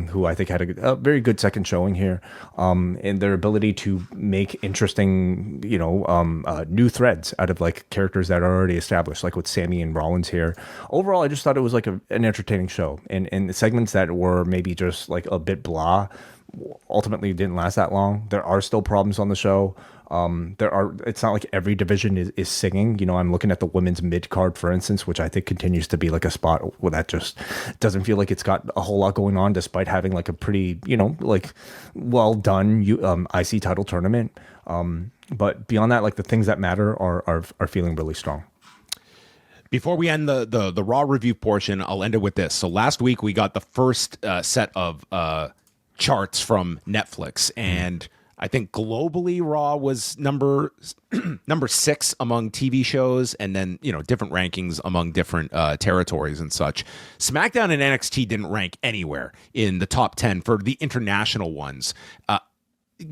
who I think had a very good second showing here, and their ability to make interesting, new threads out of, like, characters that are already established, like with Sami and Rollins here. Overall, I just thought it was like an entertaining show, and the segments that were maybe just like a bit blah ultimately didn't last that long. There are still problems on the show. It's not like every division is singing. I'm looking at the women's mid card, for instance, which I think continues to be like a spot where that just doesn't feel like it's got a whole lot going on, despite having like a pretty, like, well done IC title tournament. But beyond that, like, the things that matter are feeling really strong. Before we end the Raw review portion, I'll end it with this. So last week we got the first set of charts from Netflix, and I think globally Raw was number 6 among TV shows, and then different rankings among different territories and such. SmackDown and NXT didn't rank anywhere in the top 10 for the international ones.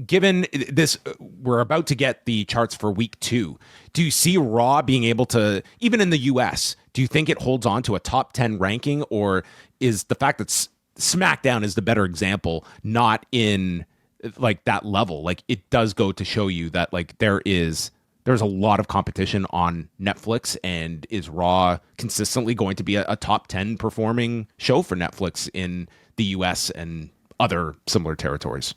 given this, we're about to get the charts for week 2. Do you see Raw being able to, even in the US, do you think it holds on to a top 10 ranking, or is the fact that SmackDown is the better example not in like that level? Like, it does go to show you that like there's a lot of competition on Netflix, and is Raw consistently going to be a top 10 performing show for Netflix in the US and other similar territories?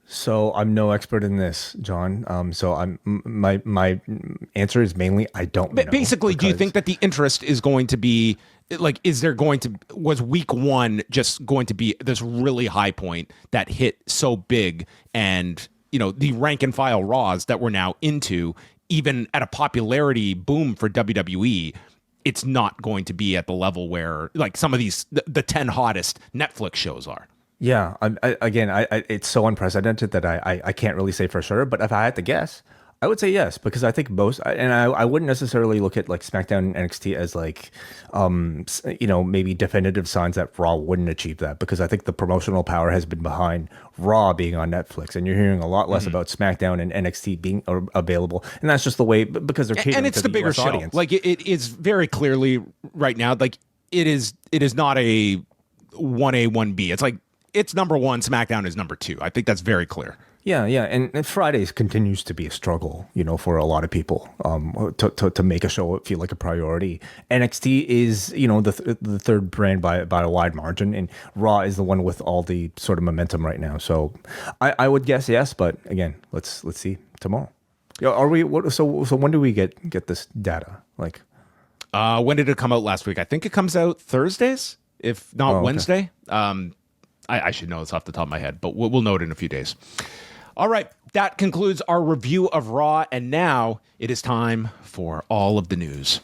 So I'm no expert in this, John. So my answer is mainly I don't know. Basically, do you think that the interest is going to be like, was week 1 just going to be this really high point that hit so big, and the rank and file Raws that we're now into, even at a popularity boom for WWE, it's not going to be at the level where like some of these the 10 hottest Netflix shows are? Yeah, it's so unprecedented that I can't really say for sure. But if I had to guess, I would say yes, because I think I wouldn't necessarily look at like SmackDown and NXT as like, maybe definitive signs that Raw wouldn't achieve that, because I think the promotional power has been behind Raw being on Netflix, and you're hearing a lot less about SmackDown and NXT being available, and that's just the way, because they're catering and it's to the bigger US show. audience. Like it is very clearly right now, like it is not a 1A 1B. It's like it's number 1, SmackDown is number 2. I think that's very clear. Yeah, and Fridays continues to be a struggle, for a lot of people, to make a show feel like a priority. NXT is, the third brand by a wide margin, and Raw is the one with all the sort of momentum right now. So I would guess yes, but again, let's see tomorrow. Are we? So when do we get this data? Like, when did it come out last week? I think it comes out Thursdays, if not Wednesday. I should know this off the top of my head, but we'll know it in a few days. All right, that concludes our review of Raw, and now it is time for all of the news.